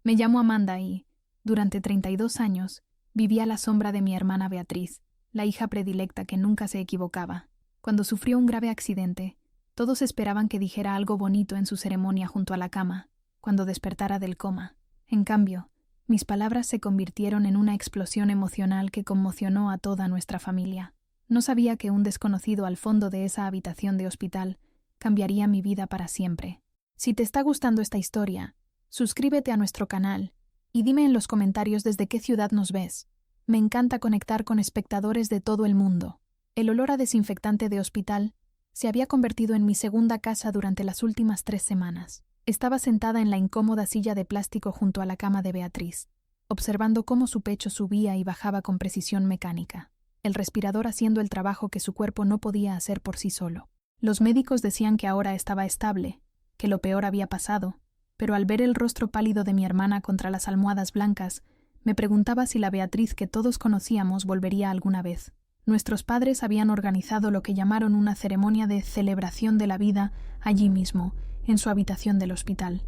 Me llamo Amanda y, durante 32 años, viví a la sombra de mi hermana Beatriz, la hija predilecta que nunca se equivocaba. Cuando sufrió un grave accidente, todos esperaban que dijera algo bonito en su ceremonia junto a la cama, cuando despertara del coma. En cambio, mis palabras se convirtieron en una explosión emocional que conmocionó a toda nuestra familia. No sabía que un desconocido al fondo de esa habitación de hospital cambiaría mi vida para siempre. Si te está gustando esta historia, suscríbete a nuestro canal y dime en los comentarios desde qué ciudad nos ves. Me encanta conectar con espectadores de todo el mundo. El olor a desinfectante de hospital se había convertido en mi segunda casa durante las últimas 3 semanas. Estaba sentada en la incómoda silla de plástico junto a la cama de Beatriz, observando cómo su pecho subía y bajaba con precisión mecánica, el respirador haciendo el trabajo que su cuerpo no podía hacer por sí solo. Los médicos decían que ahora estaba estable, que lo peor había pasado, pero al ver el rostro pálido de mi hermana contra las almohadas blancas, me preguntaba si la Beatriz que todos conocíamos volvería alguna vez. Nuestros padres habían organizado lo que llamaron una ceremonia de celebración de la vida allí mismo, en su habitación del hospital.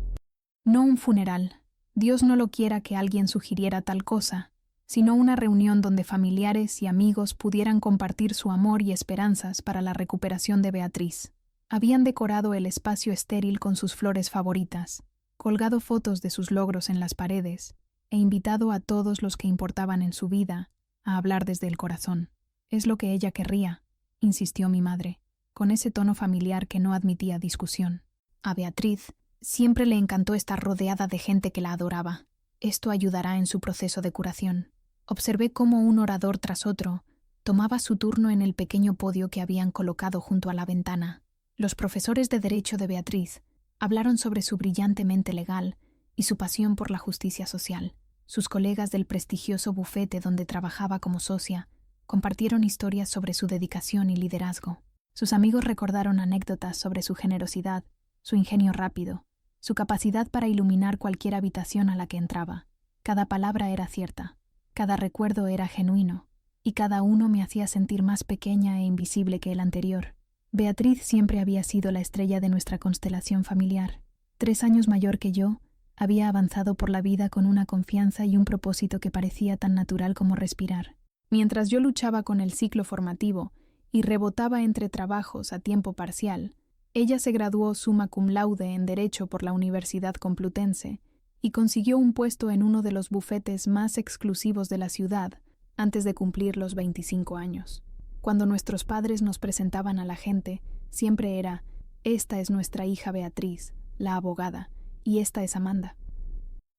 No un funeral, Dios no lo quiera que alguien sugiriera tal cosa, sino una reunión donde familiares y amigos pudieran compartir su amor y esperanzas para la recuperación de Beatriz. Habían decorado el espacio estéril con sus flores favoritas, colgado fotos de sus logros en las paredes e invitado a todos los que importaban en su vida a hablar desde el corazón. Es lo que ella querría, insistió mi madre, con ese tono familiar que no admitía discusión. A Beatriz siempre le encantó estar rodeada de gente que la adoraba. Esto ayudará en su proceso de curación. Observé cómo un orador tras otro tomaba su turno en el pequeño podio que habían colocado junto a la ventana. Los profesores de Derecho de Beatriz hablaron sobre su brillante mente legal y su pasión por la justicia social. Sus colegas del prestigioso bufete donde trabajaba como socia compartieron historias sobre su dedicación y liderazgo. Sus amigos recordaron anécdotas sobre su generosidad, su ingenio rápido, su capacidad para iluminar cualquier habitación a la que entraba. Cada palabra era cierta, cada recuerdo era genuino, y cada uno me hacía sentir más pequeña e invisible que el anterior. Beatriz siempre había sido la estrella de nuestra constelación familiar. 3 años mayor que yo, había avanzado por la vida con una confianza y un propósito que parecía tan natural como respirar. Mientras yo luchaba con el ciclo formativo y rebotaba entre trabajos a tiempo parcial, ella se graduó summa cum laude en Derecho por la Universidad Complutense y consiguió un puesto en uno de los bufetes más exclusivos de la ciudad antes de cumplir los 25 años. Cuando nuestros padres nos presentaban a la gente, siempre era: esta es nuestra hija Beatriz, la abogada, y esta es Amanda.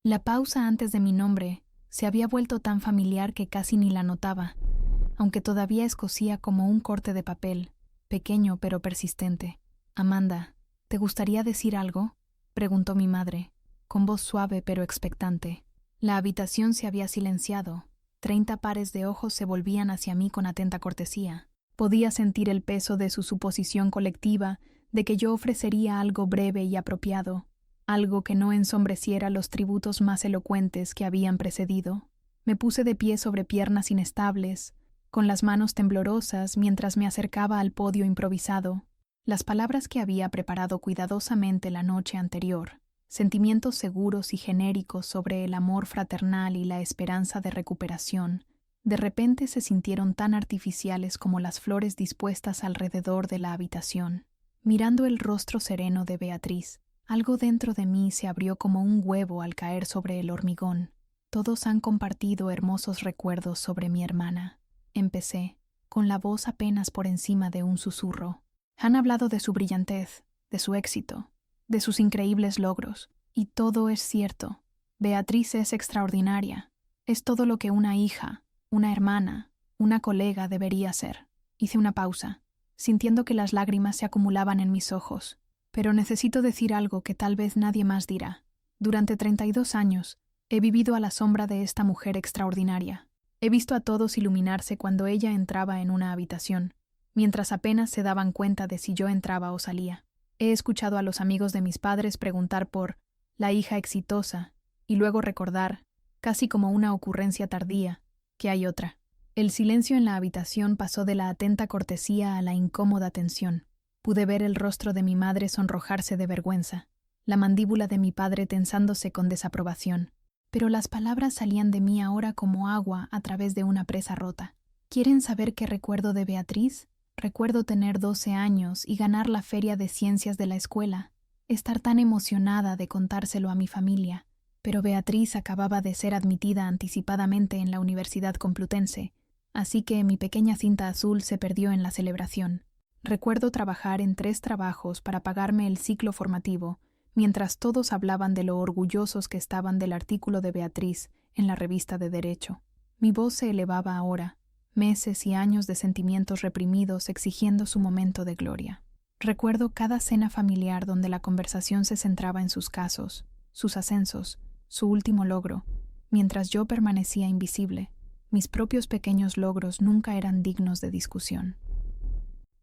La pausa antes de mi nombre se había vuelto tan familiar que casi ni la notaba, aunque todavía escocía como un corte de papel, pequeño pero persistente. Amanda, ¿te gustaría decir algo?, preguntó mi madre, con voz suave pero expectante. La habitación se había silenciado. 30 pares de ojos se volvían hacia mí con atenta cortesía. Podía sentir el peso de su suposición colectiva de que yo ofrecería algo breve y apropiado, algo que no ensombreciera los tributos más elocuentes que habían precedido. Me puse de pie sobre piernas inestables, con las manos temblorosas mientras me acercaba al podio improvisado. Las palabras que había preparado cuidadosamente la noche anterior, sentimientos seguros y genéricos sobre el amor fraternal y la esperanza de recuperación, de repente se sintieron tan artificiales como las flores dispuestas alrededor de la habitación. Mirando el rostro sereno de Beatriz, algo dentro de mí se abrió como un huevo al caer sobre el hormigón. Todos han compartido hermosos recuerdos sobre mi hermana. Empecé, con la voz apenas por encima de un susurro. Han hablado de su brillantez, de su éxito, de sus increíbles logros, y todo es cierto. Beatriz es extraordinaria. Es todo lo que una hija, una hermana, una colega debería ser. Hice una pausa, sintiendo que las lágrimas se acumulaban en mis ojos. Pero necesito decir algo que tal vez nadie más dirá. Durante 32 años, he vivido a la sombra de esta mujer extraordinaria. He visto a todos iluminarse cuando ella entraba en una habitación, mientras apenas se daban cuenta de si yo entraba o salía. He escuchado a los amigos de mis padres preguntar por la hija exitosa y luego recordar, casi como una ocurrencia tardía, que hay otra. El silencio en la habitación pasó de la atenta cortesía a la incómoda tensión. Pude ver el rostro de mi madre sonrojarse de vergüenza, la mandíbula de mi padre tensándose con desaprobación. pero las palabras salían de mí ahora como agua a través de una presa rota. ¿Quieren saber qué recuerdo de Beatriz? Recuerdo tener 12 años y ganar la feria de ciencias de la escuela, estar tan emocionada de contárselo a mi familia, pero Beatriz acababa de ser admitida anticipadamente en la Universidad Complutense, así que mi pequeña cinta azul se perdió en la celebración. Recuerdo trabajar en 3 trabajos para pagarme el ciclo formativo, mientras todos hablaban de lo orgullosos que estaban del artículo de Beatriz en la revista de Derecho. Mi voz se elevaba ahora, meses y años de sentimientos reprimidos exigiendo su momento de gloria. Recuerdo cada cena familiar donde la conversación se centraba en sus casos, sus ascensos, su último logro, mientras yo permanecía invisible. Mis propios pequeños logros nunca eran dignos de discusión.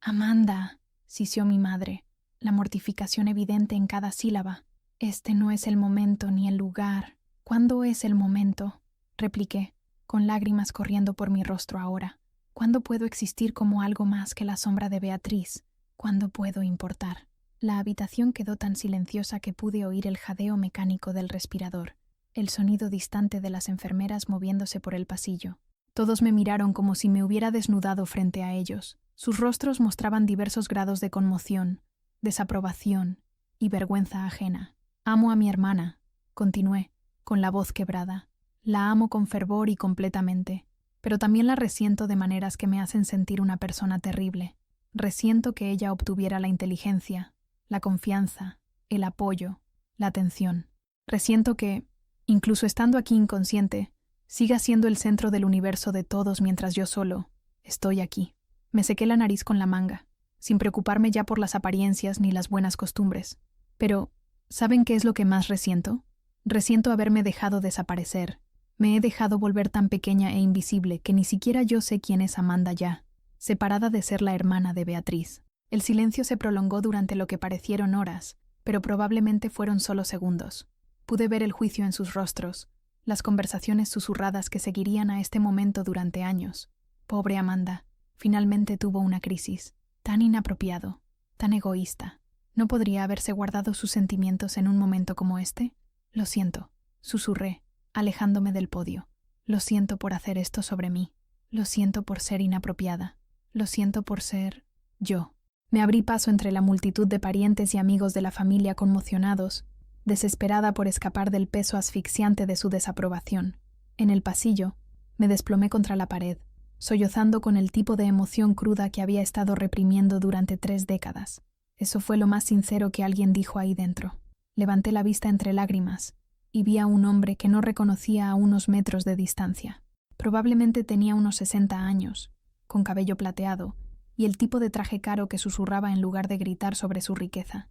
«Amanda», sisió mi madre, la mortificación evidente en cada sílaba. «Este no es el momento ni el lugar». «¿Cuándo es el momento?», repliqué, con lágrimas corriendo por mi rostro ahora. «¿Cuándo puedo existir como algo más que la sombra de Beatriz? ¿Cuándo puedo importar?». La habitación quedó tan silenciosa que pude oír el jadeo mecánico del respirador, el sonido distante de las enfermeras moviéndose por el pasillo. Todos me miraron como si me hubiera desnudado frente a ellos. Sus rostros mostraban diversos grados de conmoción, desaprobación y vergüenza ajena. «Amo a mi hermana», continué, con la voz quebrada. «La amo con fervor y completamente, pero también la resiento de maneras que me hacen sentir una persona terrible. Resiento que ella obtuviera la inteligencia, la confianza, el apoyo, la atención. Resiento que, incluso estando aquí inconsciente, siga siendo el centro del universo de todos mientras yo solo estoy aquí». Me sequé la nariz con la manga, sin preocuparme ya por las apariencias ni las buenas costumbres. Pero, ¿saben qué es lo que más resiento? Resiento haberme dejado desaparecer. Me he dejado volver tan pequeña e invisible que ni siquiera yo sé quién es Amanda ya, separada de ser la hermana de Beatriz. El silencio se prolongó durante lo que parecieron horas, pero probablemente fueron solo segundos. Pude ver el juicio en sus rostros, las conversaciones susurradas que seguirían a este momento durante años. Pobre Amanda. Finalmente tuvo una crisis. Tan inapropiado, tan egoísta. ¿No podría haberse guardado sus sentimientos en un momento como este? «Lo siento», susurré, alejándome del podio. «Lo siento por hacer esto sobre mí. Lo siento por ser inapropiada. Lo siento por ser yo». Me abrí paso entre la multitud de parientes y amigos de la familia conmocionados, desesperada por escapar del peso asfixiante de su desaprobación. En el pasillo, me desplomé contra la pared, sollozando con el tipo de emoción cruda que había estado reprimiendo durante 3 décadas. Eso fue lo más sincero que alguien dijo ahí dentro. Levanté la vista entre lágrimas y vi a un hombre que no reconocía a unos metros de distancia. Probablemente tenía unos 60 años, con cabello plateado, y el tipo de traje caro que susurraba en lugar de gritar sobre su riqueza.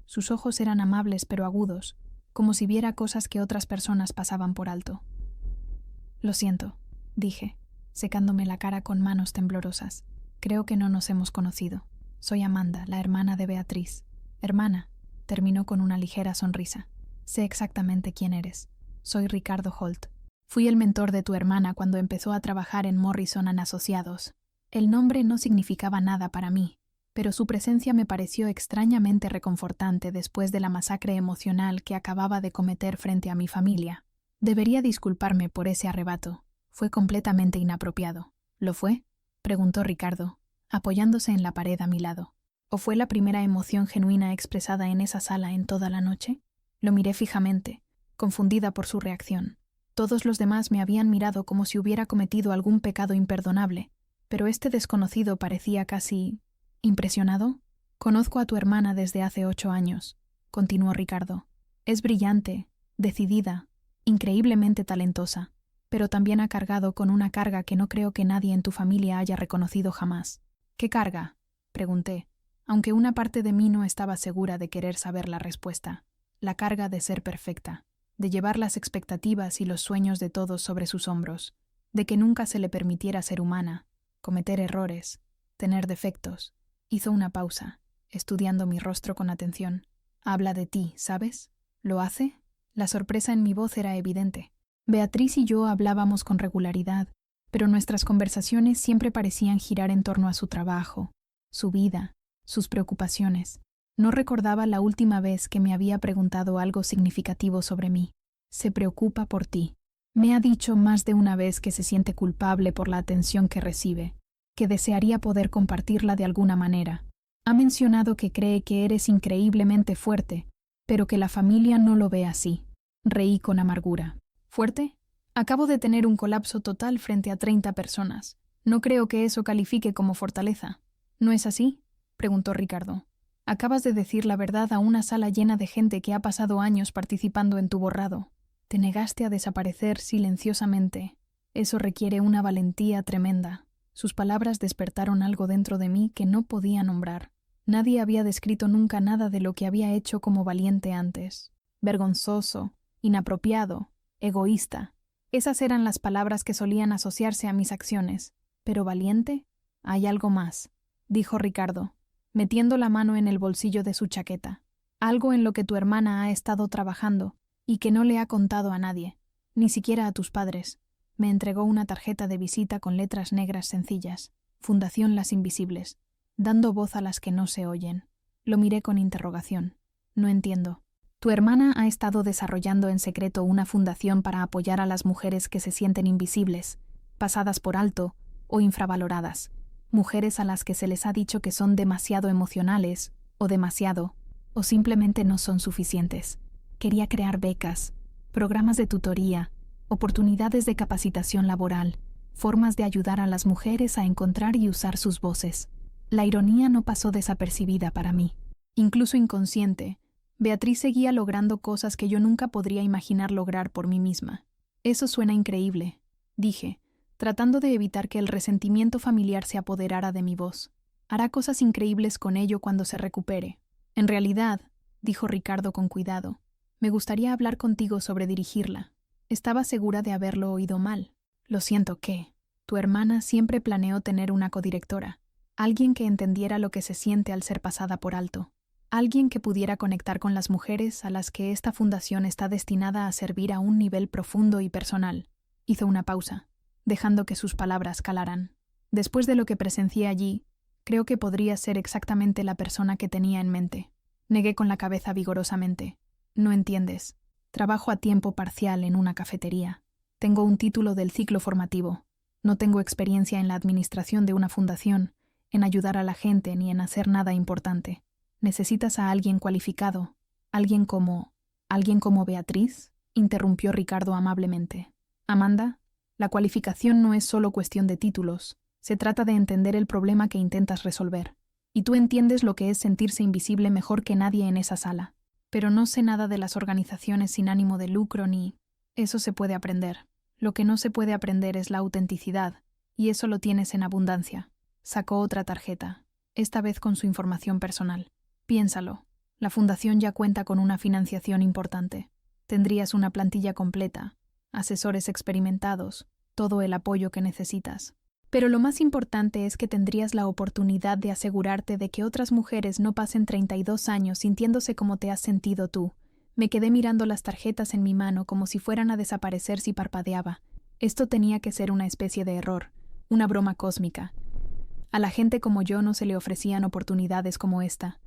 Sus ojos eran amables pero agudos, como si viera cosas que otras personas pasaban por alto. «Lo siento», dije, secándome la cara con manos temblorosas. «Creo que no nos hemos conocido. Soy Amanda, la hermana de Beatriz». «Hermana», terminó con una ligera sonrisa. «Sé exactamente quién eres. Soy Ricardo Holt. Fui el mentor de tu hermana cuando empezó a trabajar en Morrison & Asociados». El nombre no significaba nada para mí, pero su presencia me pareció extrañamente reconfortante después de la masacre emocional que acababa de cometer frente a mi familia. Debería disculparme por ese arrebato. Fue completamente inapropiado. ¿Lo fue?, preguntó Ricardo, apoyándose en la pared a mi lado. ¿O fue la primera emoción genuina expresada en esa sala en toda la noche? Lo miré fijamente, confundida por su reacción. Todos los demás me habían mirado como si hubiera cometido algún pecado imperdonable, pero este desconocido parecía casi impresionado. «Conozco a tu hermana desde hace 8 años», continuó Ricardo. «Es brillante, decidida, increíblemente talentosa, pero también ha cargado con una carga que no creo que nadie en tu familia haya reconocido jamás». «¿Qué carga?», pregunté, aunque una parte de mí no estaba segura de querer saber la respuesta. La carga de ser perfecta, de llevar las expectativas y los sueños de todos sobre sus hombros, de que nunca se le permitiera ser humana, cometer errores, tener defectos. Hizo una pausa, estudiando mi rostro con atención. «Habla de ti, ¿sabes? ¿Lo hace?». La sorpresa en mi voz era evidente. Beatriz y yo hablábamos con regularidad, pero nuestras conversaciones siempre parecían girar en torno a su trabajo, su vida, sus preocupaciones. No recordaba la última vez que me había preguntado algo significativo sobre mí. Se preocupa por ti. Me ha dicho más de una vez que se siente culpable por la atención que recibe, que desearía poder compartirla de alguna manera. Ha mencionado que cree que eres increíblemente fuerte, pero que la familia no lo ve así. Reí con amargura. ¿Fuerte? Acabo de tener un colapso total frente a 30 personas. No creo que eso califique como fortaleza. ¿No es así?, preguntó Ricardo. Acabas de decir la verdad a una sala llena de gente que ha pasado años participando en tu borrado. Te negaste a desaparecer silenciosamente. Eso requiere una valentía tremenda. Sus palabras despertaron algo dentro de mí que no podía nombrar. Nadie había descrito nunca nada de lo que había hecho como valiente antes. Vergonzoso, inapropiado, egoísta. Esas eran las palabras que solían asociarse a mis acciones. ¿Pero valiente? Hay algo más, dijo Ricardo, metiendo la mano en el bolsillo de su chaqueta. Algo en lo que tu hermana ha estado trabajando y que no le ha contado a nadie, ni siquiera a tus padres. Me entregó una tarjeta de visita con letras negras sencillas. Fundación Las Invisibles, dando voz a las que no se oyen. Lo miré con interrogación. No entiendo. Tu hermana ha estado desarrollando en secreto una fundación para apoyar a las mujeres que se sienten invisibles, pasadas por alto o infravaloradas. Mujeres a las que se les ha dicho que son demasiado emocionales, o demasiado, o simplemente no son suficientes. Quería crear becas, programas de tutoría, oportunidades de capacitación laboral, formas de ayudar a las mujeres a encontrar y usar sus voces. La ironía no pasó desapercibida para mí. Incluso inconsciente, Beatriz seguía logrando cosas que yo nunca podría imaginar lograr por mí misma. Eso suena increíble, dije, tratando de evitar que el resentimiento familiar se apoderara de mi voz. Hará cosas increíbles con ello cuando se recupere. En realidad, dijo Ricardo con cuidado, me gustaría hablar contigo sobre dirigirla. Estaba segura de haberlo oído mal. Lo siento que, tu hermana siempre planeó tener una codirectora, alguien que entendiera lo que se siente al ser pasada por alto, alguien que pudiera conectar con las mujeres a las que esta fundación está destinada a servir a un nivel profundo y personal. Hizo una pausa, dejando que sus palabras calaran. Después de lo que presencié allí, creo que podría ser exactamente la persona que tenía en mente. Negué con la cabeza vigorosamente. No entiendes. Trabajo a tiempo parcial en una cafetería. Tengo un título del ciclo formativo. No tengo experiencia en la administración de una fundación, en ayudar a la gente ni en hacer nada importante. ¿Necesitas a alguien cualificado? ¿Alguien como Beatriz?, interrumpió Ricardo amablemente. Amanda, la cualificación no es solo cuestión de títulos. Se trata de entender el problema que intentas resolver. Y tú entiendes lo que es sentirse invisible mejor que nadie en esa sala. Pero no sé nada de las organizaciones sin ánimo de lucro ni... Eso se puede aprender. Lo que no se puede aprender es la autenticidad, y eso lo tienes en abundancia. Sacó otra tarjeta, esta vez con su información personal. Piénsalo. La fundación ya cuenta con una financiación importante. Tendrías una plantilla completa, asesores experimentados, todo el apoyo que necesitas. Pero lo más importante es que tendrías la oportunidad de asegurarte de que otras mujeres no pasen 32 años sintiéndose como te has sentido tú. Me quedé mirando las tarjetas en mi mano como si fueran a desaparecer si parpadeaba. Esto tenía que ser una especie de error, una broma cósmica. A la gente como yo no se le ofrecían oportunidades como esta.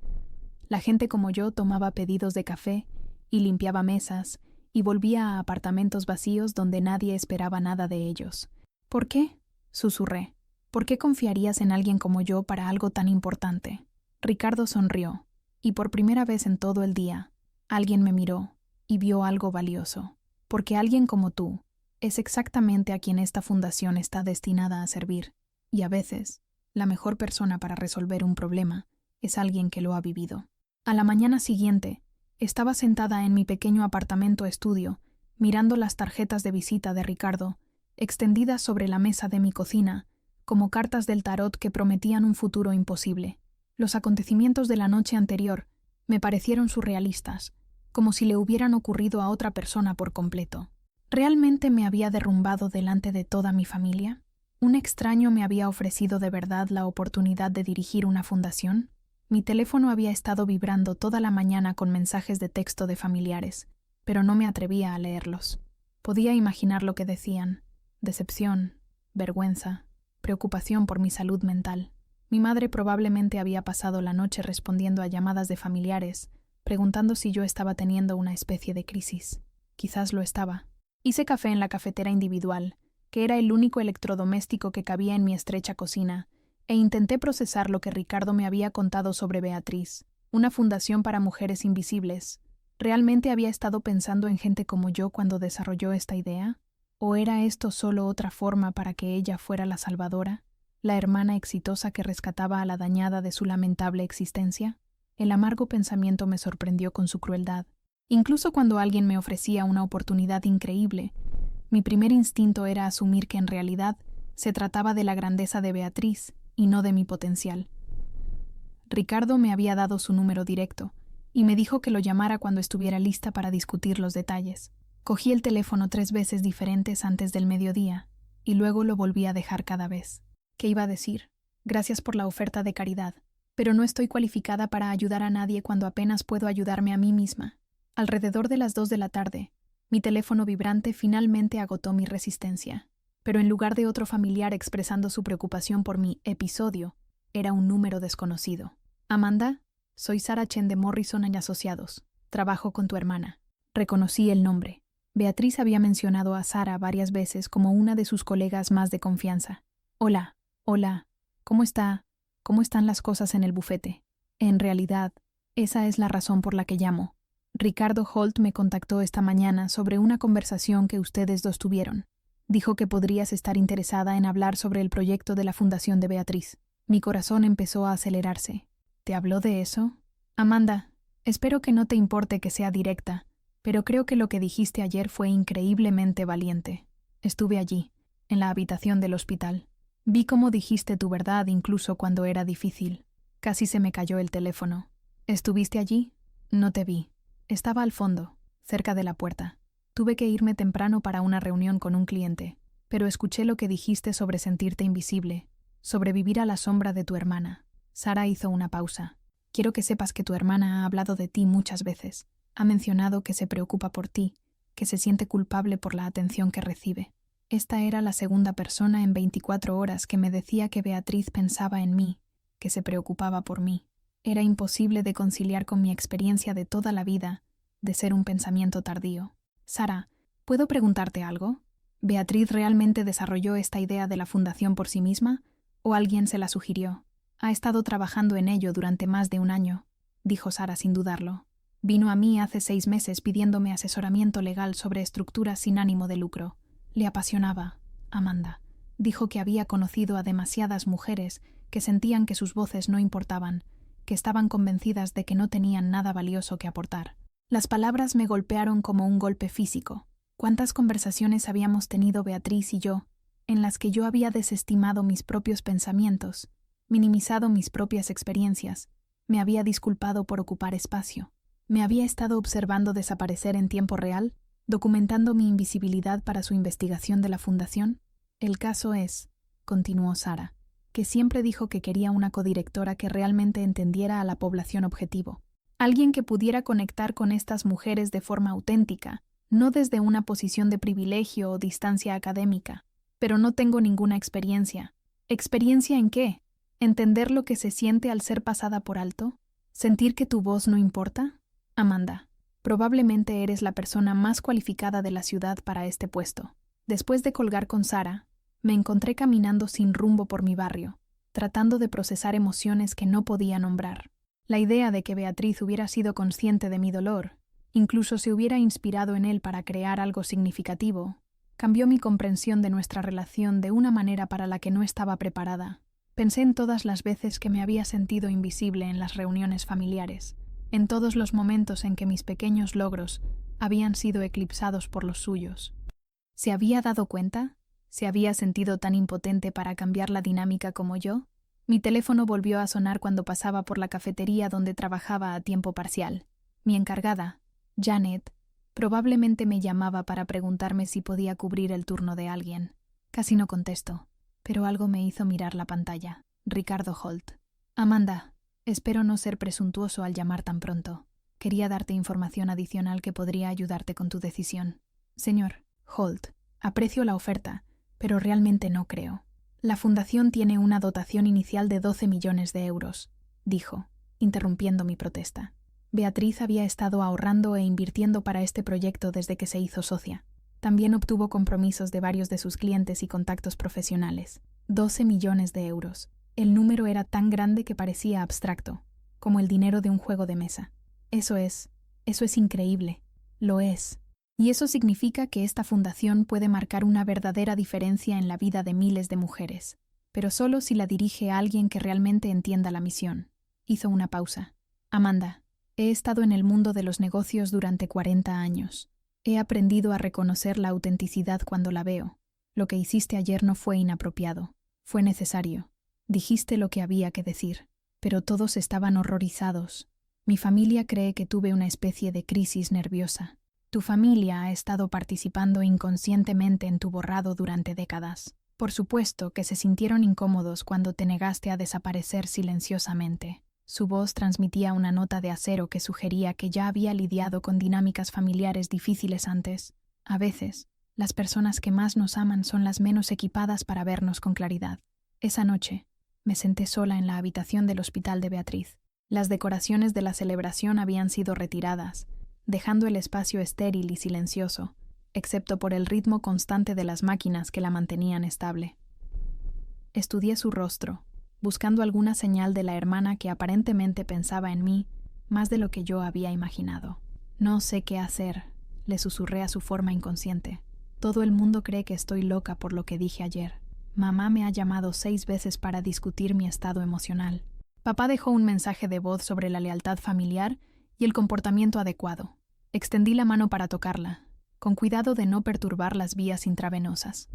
La gente como yo tomaba pedidos de café y limpiaba mesas y volvía a apartamentos vacíos donde nadie esperaba nada de ellos. ¿Por qué?, susurré. ¿Por qué confiarías en alguien como yo para algo tan importante? Ricardo sonrió, y por primera vez en todo el día, alguien me miró y vio algo valioso. Porque alguien como tú es exactamente a quien esta fundación está destinada a servir, y a veces, la mejor persona para resolver un problema es alguien que lo ha vivido. A la mañana siguiente, estaba sentada en mi pequeño apartamento estudio, mirando las tarjetas de visita de Ricardo, extendidas sobre la mesa de mi cocina, como cartas del tarot que prometían un futuro imposible. Los acontecimientos de la noche anterior me parecieron surrealistas, como si le hubieran ocurrido a otra persona por completo. ¿Realmente me había derrumbado delante de toda mi familia? ¿Un extraño me había ofrecido de verdad la oportunidad de dirigir una fundación? Mi teléfono había estado vibrando toda la mañana con mensajes de texto de familiares, pero no me atrevía a leerlos. Podía imaginar lo que decían: decepción, vergüenza, preocupación por mi salud mental. Mi madre probablemente había pasado la noche respondiendo a llamadas de familiares, preguntando si yo estaba teniendo una especie de crisis. quizás lo estaba. Hice café en la cafetera individual, que era el único electrodoméstico que cabía en mi estrecha cocina, e intenté procesar lo que Ricardo me había contado sobre Beatriz, una fundación para mujeres invisibles. ¿Realmente había estado pensando en gente como yo cuando desarrolló esta idea? ¿O era esto solo otra forma para que ella fuera la salvadora, la hermana exitosa que rescataba a la dañada de su lamentable existencia? El amargo pensamiento me sorprendió con su crueldad. Incluso cuando alguien me ofrecía una oportunidad increíble, mi primer instinto era asumir que en realidad se trataba de la grandeza de Beatriz y no de mi potencial. Ricardo me había dado su número directo y me dijo que lo llamara cuando estuviera lista para discutir los detalles. Cogí el teléfono 3 veces diferentes antes del mediodía y luego lo volví a dejar cada vez. ¿Qué iba a decir? Gracias por la oferta de caridad, pero no estoy cualificada para ayudar a nadie cuando apenas puedo ayudarme a mí misma. Alrededor de las 2 de la tarde, mi teléfono vibrante finalmente agotó mi resistencia, pero en lugar de otro familiar expresando su preocupación por mi episodio, era un número desconocido. Amanda, soy Sarah Chen de Morrison & Asociados. Trabajo con tu hermana. Reconocí el nombre. Beatriz había mencionado a Sarah varias veces como una de sus colegas más de confianza. Hola, ¿cómo está? ¿Cómo están las cosas en el bufete? En realidad, esa es la razón por la que llamo. Ricardo Holt me contactó esta mañana sobre una conversación que ustedes dos tuvieron. Dijo que podrías estar interesada en hablar sobre el proyecto de la Fundación de Beatriz. Mi corazón empezó a acelerarse. ¿Te habló de eso? Amanda, espero que no te importe que sea directa, pero creo que lo que dijiste ayer fue increíblemente valiente. Estuve allí, en la habitación del hospital. Vi cómo dijiste tu verdad incluso cuando era difícil. Casi se me cayó el teléfono. ¿Estuviste allí? No te vi. Estaba al fondo, cerca de la puerta. Tuve que irme temprano para una reunión con un cliente, pero escuché lo que dijiste sobre sentirte invisible, sobre vivir a la sombra de tu hermana. Sarah hizo una pausa. Quiero que sepas que tu hermana ha hablado de ti muchas veces. Ha mencionado que se preocupa por ti, que se siente culpable por la atención que recibe. Esta era la segunda persona en 24 horas que me decía que Beatriz pensaba en mí, que se preocupaba por mí. Era imposible de conciliar con mi experiencia de toda la vida, de ser un pensamiento tardío. Sarah, ¿puedo preguntarte algo? ¿Beatriz realmente desarrolló esta idea de la fundación por sí misma, o alguien se la sugirió? Ha estado trabajando en ello durante más de un año, dijo Sarah sin dudarlo. Vino a mí hace 6 meses pidiéndome asesoramiento legal sobre estructuras sin ánimo de lucro. Le apasionaba, Amanda. Dijo que había conocido a demasiadas mujeres que sentían que sus voces no importaban, que estaban convencidas de que no tenían nada valioso que aportar. Las palabras me golpearon como un golpe físico. ¿Cuántas conversaciones habíamos tenido Beatriz y yo, en las que yo había desestimado mis propios pensamientos, minimizado mis propias experiencias, me había disculpado por ocupar espacio, me había estado observando desaparecer en tiempo real, documentando mi invisibilidad para su investigación de la fundación? El caso es, continuó Sarah, que siempre dijo que quería una codirectora que realmente entendiera a la población objetivo. Alguien que pudiera conectar con estas mujeres de forma auténtica, no desde una posición de privilegio o distancia académica. Pero no tengo ninguna experiencia. ¿Experiencia en qué? ¿Entender lo que se siente al ser pasada por alto? ¿Sentir que tu voz no importa? Amanda, probablemente eres la persona más cualificada de la ciudad para este puesto. Después de colgar con Sarah, me encontré caminando sin rumbo por mi barrio, tratando de procesar emociones que no podía nombrar. La idea de que Beatriz hubiera sido consciente de mi dolor, incluso se hubiera inspirado en él para crear algo significativo, cambió mi comprensión de nuestra relación de una manera para la que no estaba preparada. Pensé en todas las veces que me había sentido invisible en las reuniones familiares, en todos los momentos en que mis pequeños logros habían sido eclipsados por los suyos. ¿Se había dado cuenta? ¿Se había sentido tan impotente para cambiar la dinámica como yo? Mi teléfono volvió a sonar cuando pasaba por la cafetería donde trabajaba a tiempo parcial. Mi encargada, Janet, probablemente me llamaba para preguntarme si podía cubrir el turno de alguien. Casi no contesto, pero algo me hizo mirar la pantalla. Ricardo Holt. Amanda, espero no ser presuntuoso al llamar tan pronto. Quería darte información adicional que podría ayudarte con tu decisión. Señor Holt, aprecio la oferta, pero realmente no creo. La fundación tiene una dotación inicial de 12 millones de euros, dijo, interrumpiendo mi protesta. Beatriz había estado ahorrando e invirtiendo para este proyecto desde que se hizo socia. También obtuvo compromisos de varios de sus clientes y contactos profesionales. 12 millones de euros. El número era tan grande que parecía abstracto, como el dinero de un juego de mesa. Eso es increíble. Lo es. Y eso significa que esta fundación puede marcar una verdadera diferencia en la vida de miles de mujeres, pero solo si la dirige a alguien que realmente entienda la misión. Hizo una pausa. Amanda, he estado en el mundo de los negocios durante 40 años. He aprendido a reconocer la autenticidad cuando la veo. Lo que hiciste ayer no fue inapropiado. Fue necesario. Dijiste lo que había que decir. Pero todos estaban horrorizados. Mi familia cree que tuve una especie de crisis nerviosa. Tu familia ha estado participando inconscientemente en tu borrado durante décadas. Por supuesto que se sintieron incómodos cuando te negaste a desaparecer silenciosamente. Su voz transmitía una nota de acero que sugería que ya había lidiado con dinámicas familiares difíciles antes. A veces, las personas que más nos aman son las menos equipadas para vernos con claridad. Esa noche, me senté sola en la habitación del hospital de Beatriz. Las decoraciones de la celebración habían sido retiradas, dejando el espacio estéril y silencioso, excepto por el ritmo constante de las máquinas que la mantenían estable. Estudié su rostro, buscando alguna señal de la hermana que aparentemente pensaba en mí más de lo que yo había imaginado. No sé qué hacer, le susurré a su forma inconsciente. Todo el mundo cree que estoy loca por lo que dije ayer. Mamá me ha llamado 6 veces para discutir mi estado emocional. Papá dejó un mensaje de voz sobre la lealtad familiar y el comportamiento adecuado. Extendí la mano para tocarla, con cuidado de no perturbar las vías intravenosas.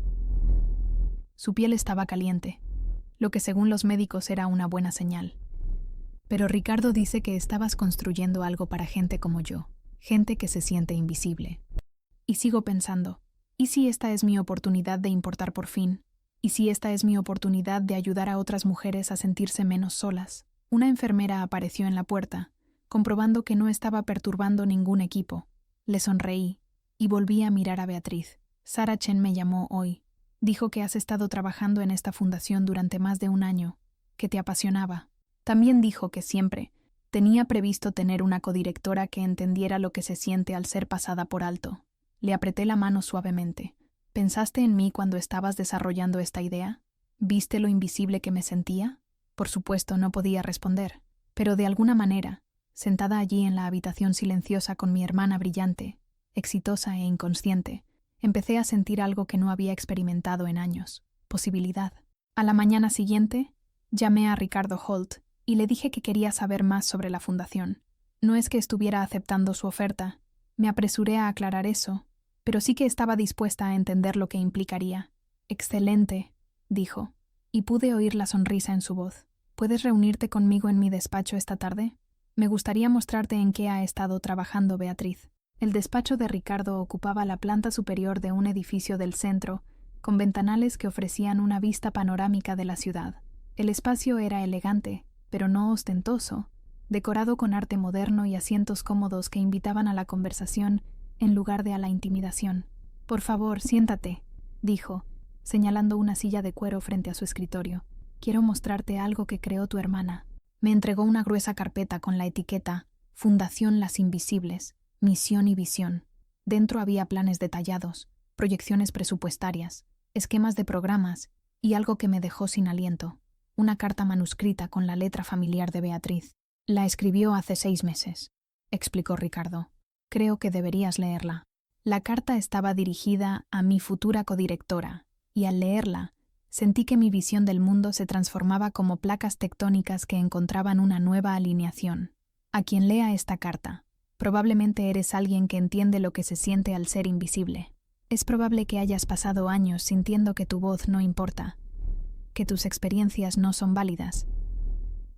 Su piel estaba caliente, lo que según los médicos era una buena señal. Pero Ricardo dice que estabas construyendo algo para gente como yo, gente que se siente invisible. Y sigo pensando, ¿y si esta es mi oportunidad de importar por fin? ¿Y si esta es mi oportunidad de ayudar a otras mujeres a sentirse menos solas? Una enfermera apareció en la puerta, comprobando que no estaba perturbando ningún equipo. Le sonreí y volví a mirar a Beatriz. Sarah Chen me llamó hoy. Dijo que has estado trabajando en esta fundación durante más de 1 año, que te apasionaba. También dijo que siempre tenía previsto tener una codirectora que entendiera lo que se siente al ser pasada por alto. Le apreté la mano suavemente. ¿Pensaste en mí cuando estabas desarrollando esta idea? ¿Viste lo invisible que me sentía? Por supuesto, no podía responder, pero de alguna manera, sentada allí en la habitación silenciosa con mi hermana brillante, exitosa e inconsciente, empecé a sentir algo que no había experimentado en años, posibilidad. A la mañana siguiente, llamé a Ricardo Holt y le dije que quería saber más sobre la fundación. No es que estuviera aceptando su oferta, me apresuré a aclarar eso, pero sí que estaba dispuesta a entender lo que implicaría. Excelente, dijo, y pude oír la sonrisa en su voz. ¿Puedes reunirte conmigo en mi despacho esta tarde? Me gustaría mostrarte en qué ha estado trabajando Beatriz. El despacho de Ricardo ocupaba la planta superior de un edificio del centro, con ventanales que ofrecían una vista panorámica de la ciudad. El espacio era elegante, pero no ostentoso, decorado con arte moderno y asientos cómodos que invitaban a la conversación en lugar de a la intimidación. «Por favor, siéntate», dijo, señalando una silla de cuero frente a su escritorio. «Quiero mostrarte algo que creó tu hermana». Me entregó una gruesa carpeta con la etiqueta Fundación Las Invisibles, Misión y Visión. Dentro había planes detallados, proyecciones presupuestarias, esquemas de programas y algo que me dejó sin aliento, una carta manuscrita con la letra familiar de Beatriz. «La escribió hace 6 meses», explicó Ricardo. «Creo que deberías leerla». La carta estaba dirigida a mi futura codirectora, y al leerla, sentí que mi visión del mundo se transformaba como placas tectónicas que encontraban una nueva alineación. A quien lea esta carta, probablemente eres alguien que entiende lo que se siente al ser invisible. Es probable que hayas pasado años sintiendo que tu voz no importa, que tus experiencias no son válidas,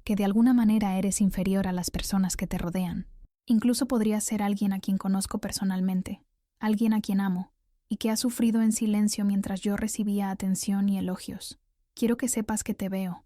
que de alguna manera eres inferior a las personas que te rodean. Incluso podrías ser alguien a quien conozco personalmente, alguien a quien amo, y que ha sufrido en silencio mientras yo recibía atención y elogios. Quiero que sepas que te veo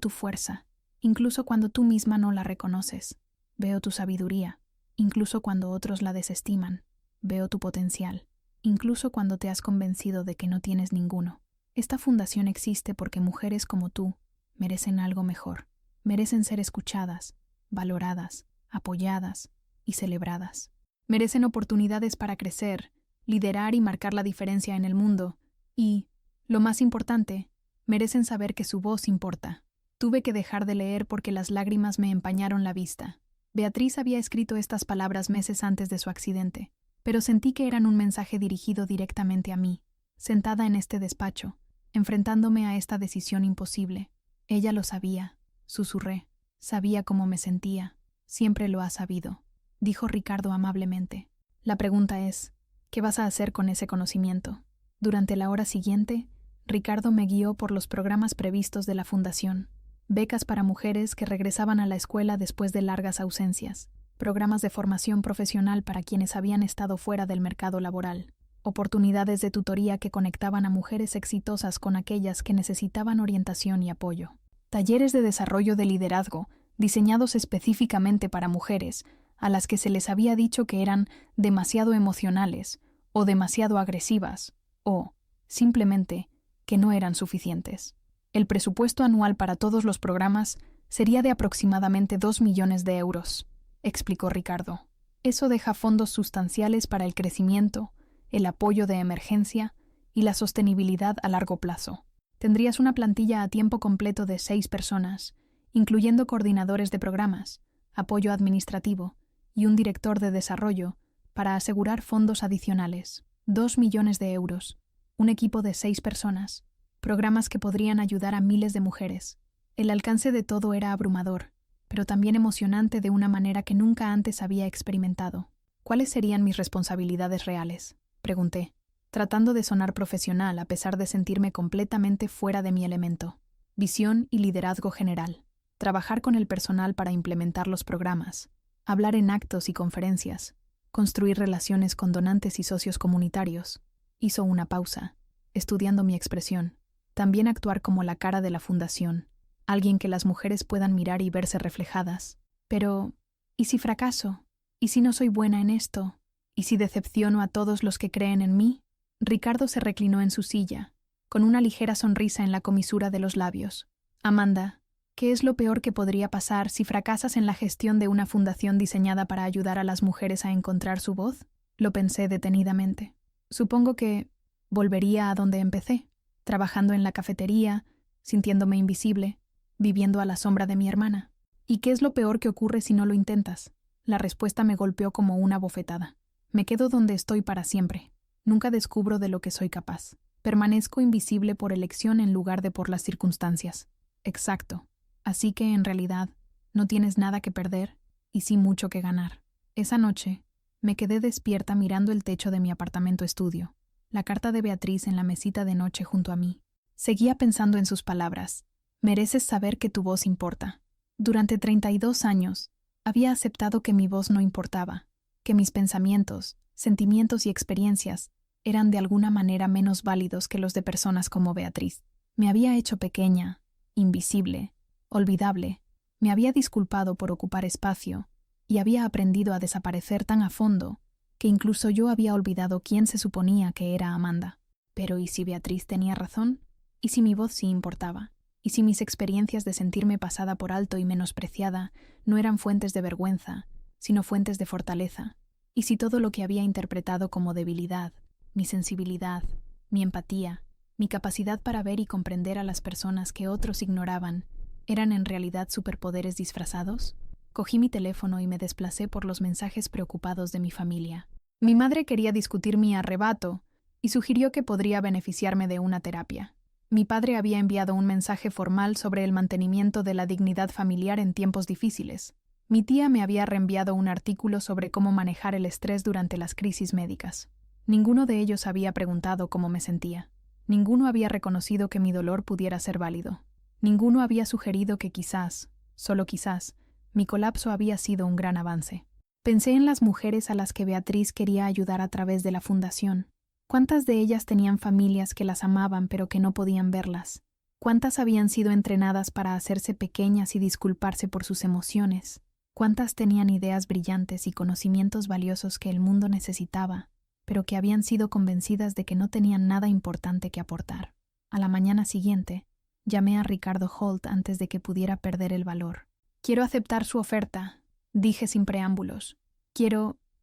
tu fuerza, incluso cuando tú misma no la reconoces. Veo tu sabiduría, incluso cuando otros la desestiman. Veo tu potencial, incluso cuando te has convencido de que no tienes ninguno. Esta fundación existe porque mujeres como tú merecen algo mejor, merecen ser escuchadas, valoradas, apoyadas y celebradas. Merecen oportunidades para crecer, liderar y marcar la diferencia en el mundo. Y, lo más importante, merecen saber que su voz importa. Tuve que dejar de leer porque las lágrimas me empañaron la vista. Beatriz había escrito estas palabras meses antes de su accidente, pero sentí que eran un mensaje dirigido directamente a mí, sentada en este despacho, enfrentándome a esta decisión imposible. Ella lo sabía, susurré. Sabía cómo me sentía. Siempre lo ha sabido, dijo Ricardo amablemente. La pregunta es, ¿qué vas a hacer con ese conocimiento? Durante la hora siguiente, Ricardo me guió por los programas previstos de la Fundación. Becas para mujeres que regresaban a la escuela después de largas ausencias, programas de formación profesional para quienes habían estado fuera del mercado laboral, oportunidades de tutoría que conectaban a mujeres exitosas con aquellas que necesitaban orientación y apoyo, talleres de desarrollo de liderazgo diseñados específicamente para mujeres, a las que se les había dicho que eran demasiado emocionales, o demasiado agresivas, o, simplemente, que no eran suficientes. El presupuesto anual para todos los programas sería de aproximadamente 2 millones de euros, explicó Ricardo. Eso deja fondos sustanciales para el crecimiento, el apoyo de emergencia y la sostenibilidad a largo plazo. Tendrías una plantilla a tiempo completo de 6 personas, incluyendo coordinadores de programas, apoyo administrativo y un director de desarrollo, para asegurar fondos adicionales. 2 millones de euros, un equipo de 6 personas, programas que podrían ayudar a miles de mujeres. El alcance de todo era abrumador, pero también emocionante de una manera que nunca antes había experimentado. ¿Cuáles serían mis responsabilidades reales?, pregunté, tratando de sonar profesional a pesar de sentirme completamente fuera de mi elemento. Visión y liderazgo general. Trabajar con el personal para implementar los programas. Hablar en actos y conferencias. Construir relaciones con donantes y socios comunitarios. Hizo una pausa, estudiando mi expresión. También actuar como la cara de la fundación, alguien que las mujeres puedan mirar y verse reflejadas. Pero, ¿y si fracaso? ¿Y si no soy buena en esto? ¿Y si decepciono a todos los que creen en mí? Ricardo se reclinó en su silla, con una ligera sonrisa en la comisura de los labios. Amanda, ¿qué es lo peor que podría pasar si fracasas en la gestión de una fundación diseñada para ayudar a las mujeres a encontrar su voz? Lo pensé detenidamente. Supongo que volvería a donde empecé, trabajando en la cafetería, sintiéndome invisible, viviendo a la sombra de mi hermana. ¿Y qué es lo peor que ocurre si no lo intentas? La respuesta me golpeó como una bofetada. Me quedo donde estoy para siempre. Nunca descubro de lo que soy capaz. Permanezco invisible por elección en lugar de por las circunstancias. Exacto. Así que, en realidad, no tienes nada que perder y sí mucho que ganar. Esa noche, me quedé despierta mirando el techo de mi apartamento estudio, la carta de Beatriz en la mesita de noche junto a mí. Seguía pensando en sus palabras. Mereces saber que tu voz importa. Durante 32 años, había aceptado que mi voz no importaba, que mis pensamientos, sentimientos y experiencias eran de alguna manera menos válidos que los de personas como Beatriz. Me había hecho pequeña, invisible, olvidable. Me había disculpado por ocupar espacio y había aprendido a desaparecer tan a fondo que incluso yo había olvidado quién se suponía que era Amanda. Pero ¿y si Beatriz tenía razón? ¿Y si mi voz sí importaba? ¿Y si mis experiencias de sentirme pasada por alto y menospreciada no eran fuentes de vergüenza, sino fuentes de fortaleza? ¿Y si todo lo que había interpretado como debilidad, mi sensibilidad, mi empatía, mi capacidad para ver y comprender a las personas que otros ignoraban, eran en realidad superpoderes disfrazados? Cogí mi teléfono y me desplacé por los mensajes preocupados de mi familia. Mi madre quería discutir mi arrebato y sugirió que podría beneficiarme de una terapia. Mi padre había enviado un mensaje formal sobre el mantenimiento de la dignidad familiar en tiempos difíciles. Mi tía me había reenviado un artículo sobre cómo manejar el estrés durante las crisis médicas. Ninguno de ellos había preguntado cómo me sentía. Ninguno había reconocido que mi dolor pudiera ser válido. Ninguno había sugerido que quizás, solo quizás, mi colapso había sido un gran avance. Pensé en las mujeres a las que Beatriz quería ayudar a través de la fundación. ¿Cuántas de ellas tenían familias que las amaban pero que no podían verlas? ¿Cuántas habían sido entrenadas para hacerse pequeñas y disculparse por sus emociones? ¿Cuántas tenían ideas brillantes y conocimientos valiosos que el mundo necesitaba, pero que habían sido convencidas de que no tenían nada importante que aportar? A la mañana siguiente, llamé a Ricardo Holt antes de que pudiera perder el valor. «Quiero aceptar su oferta», Dije sin preámbulos.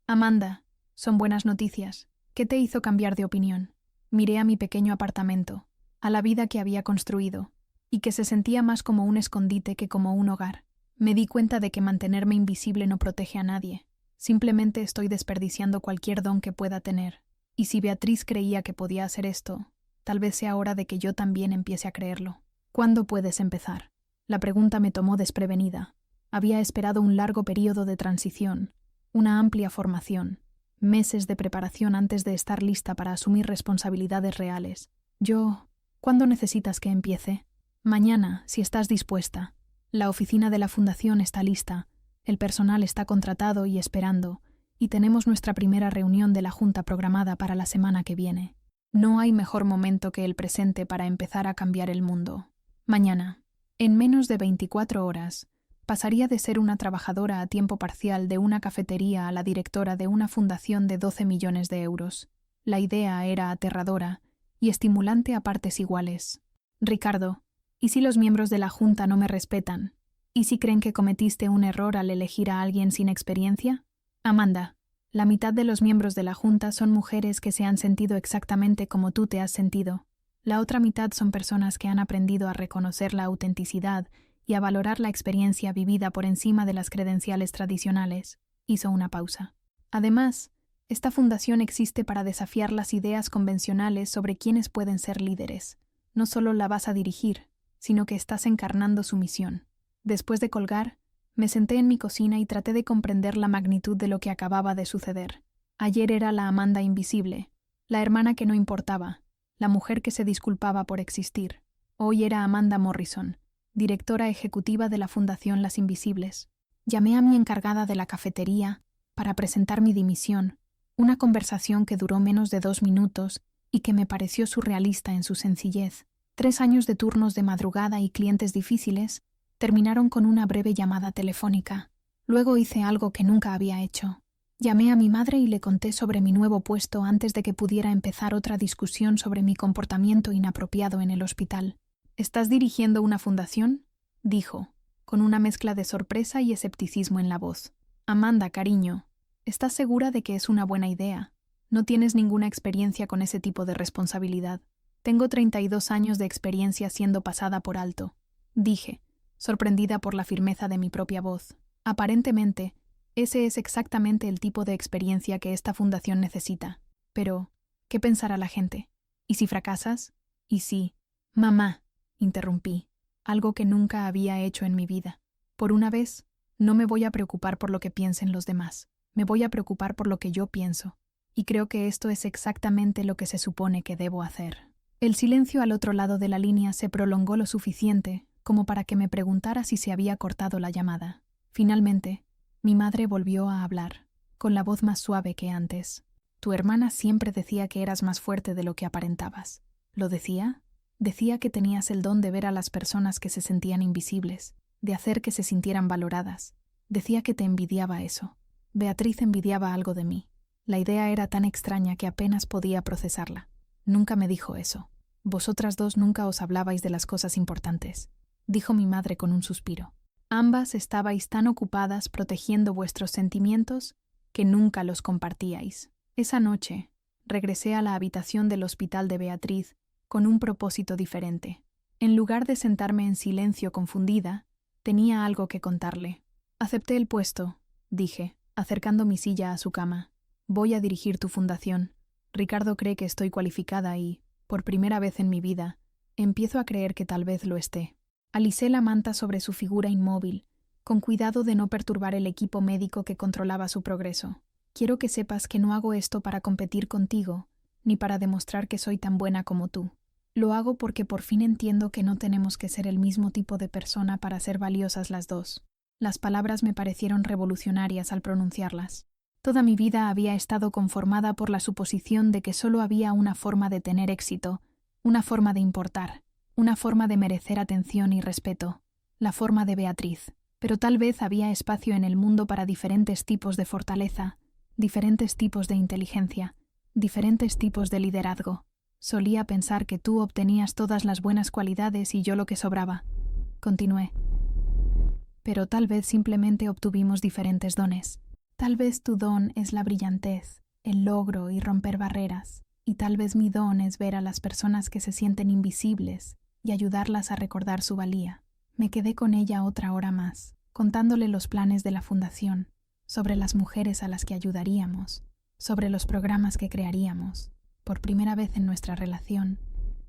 Amanda, son buenas noticias. ¿Qué te hizo cambiar de opinión? Miré a mi pequeño apartamento, a la vida que había construido, y que se sentía más como un escondite que como un hogar. Me di cuenta de que mantenerme invisible no protege a nadie. Simplemente estoy desperdiciando cualquier don que pueda tener. Y si Beatriz creía que podía hacer esto, tal vez sea hora de que yo también empiece a creerlo. ¿Cuándo puedes empezar? La pregunta me tomó desprevenida. Había esperado un largo período de transición, una amplia formación, meses de preparación antes de estar lista para asumir responsabilidades reales. ¿Cuándo necesitas que empiece? Mañana, si estás dispuesta. La oficina de la fundación está lista, el personal está contratado y esperando, y tenemos nuestra primera reunión de la junta programada para la semana que viene. No hay mejor momento que el presente para empezar a cambiar el mundo. Mañana, en menos de 24 horas, pasaría de ser una trabajadora a tiempo parcial de una cafetería a la directora de una fundación de 12 millones de euros. La idea era aterradora y estimulante a partes iguales. Ricardo, ¿y si los miembros de la Junta no me respetan? ¿Y si creen que cometiste un error al elegir a alguien sin experiencia? Amanda, la mitad de los miembros de la Junta son mujeres que se han sentido exactamente como tú te has sentido. La otra mitad son personas que han aprendido a reconocer la autenticidad y a valorar la experiencia vivida por encima de las credenciales tradicionales. Hizo una pausa. Además, esta fundación existe para desafiar las ideas convencionales sobre quiénes pueden ser líderes. No solo la vas a dirigir, sino que estás encarnando su misión. Después de colgar, me senté en mi cocina y traté de comprender la magnitud de lo que acababa de suceder. Ayer era la Amanda invisible, la hermana que no importaba, la mujer que se disculpaba por existir. Hoy era Amanda Morrison, directora ejecutiva de la Fundación Las Invisibles. Llamé a mi encargada de la cafetería para presentar mi dimisión, una conversación que duró menos de 2 minutos y que me pareció surrealista en su sencillez. 3 años de turnos de madrugada y clientes difíciles terminaron con una breve llamada telefónica. Luego hice algo que nunca había hecho. Llamé a mi madre y le conté sobre mi nuevo puesto antes de que pudiera empezar otra discusión sobre mi comportamiento inapropiado en el hospital. ¿Estás dirigiendo una fundación?, dijo, con una mezcla de sorpresa y escepticismo en la voz. Amanda, cariño, ¿estás segura de que es una buena idea? No tienes ninguna experiencia con ese tipo de responsabilidad. Tengo 32 años de experiencia siendo pasada por alto, dije, sorprendida por la firmeza de mi propia voz. Aparentemente, ese es exactamente el tipo de experiencia que esta fundación necesita. Pero, ¿qué pensará la gente? ¿Y si fracasas? ¿Y si? Mamá, interrumpí, algo que nunca había hecho en mi vida. Por una vez, no me voy a preocupar por lo que piensen los demás. Me voy a preocupar por lo que yo pienso. Y creo que esto es exactamente lo que se supone que debo hacer. El silencio al otro lado de la línea se prolongó lo suficiente como para que me preguntara si se había cortado la llamada. Finalmente, mi madre volvió a hablar, con la voz más suave que antes. Tu hermana siempre decía que eras más fuerte de lo que aparentabas. ¿Lo decía? Decía que tenías el don de ver a las personas que se sentían invisibles, de hacer que se sintieran valoradas. Decía que te envidiaba eso. Beatriz envidiaba algo de mí. La idea era tan extraña que apenas podía procesarla. Nunca me dijo eso. Vosotras dos nunca os hablabais de las cosas importantes, dijo mi madre con un suspiro. Ambas estabais tan ocupadas protegiendo vuestros sentimientos que nunca los compartíais. Esa noche, regresé a la habitación del hospital de Beatriz con un propósito diferente. En lugar de sentarme en silencio confundida, tenía algo que contarle. Acepté el puesto, dije, acercando mi silla a su cama. Voy a dirigir tu fundación. Ricardo cree que estoy cualificada y, por primera vez en mi vida, empiezo a creer que tal vez lo esté. Alisé la manta sobre su figura inmóvil, con cuidado de no perturbar el equipo médico que controlaba su progreso. Quiero que sepas que no hago esto para competir contigo, ni para demostrar que soy tan buena como tú. Lo hago porque por fin entiendo que no tenemos que ser el mismo tipo de persona para ser valiosas las dos. Las palabras me parecieron revolucionarias al pronunciarlas. Toda mi vida había estado conformada por la suposición de que solo había una forma de tener éxito, una forma de importar, una forma de merecer atención y respeto, la forma de Beatriz. Pero tal vez había espacio en el mundo para diferentes tipos de fortaleza, diferentes tipos de inteligencia, diferentes tipos de liderazgo. Solía pensar que tú obtenías todas las buenas cualidades y yo lo que sobraba. Continué. pero tal vez simplemente obtuvimos diferentes dones. Tal vez tu don es la brillantez, el logro y romper barreras, y tal vez mi don es ver a las personas que se sienten invisibles y ayudarlas a recordar su valía. Me quedé con ella otra hora más, contándole los planes de la fundación, sobre las mujeres a las que ayudaríamos, sobre los programas que crearíamos. Por primera vez en nuestra relación,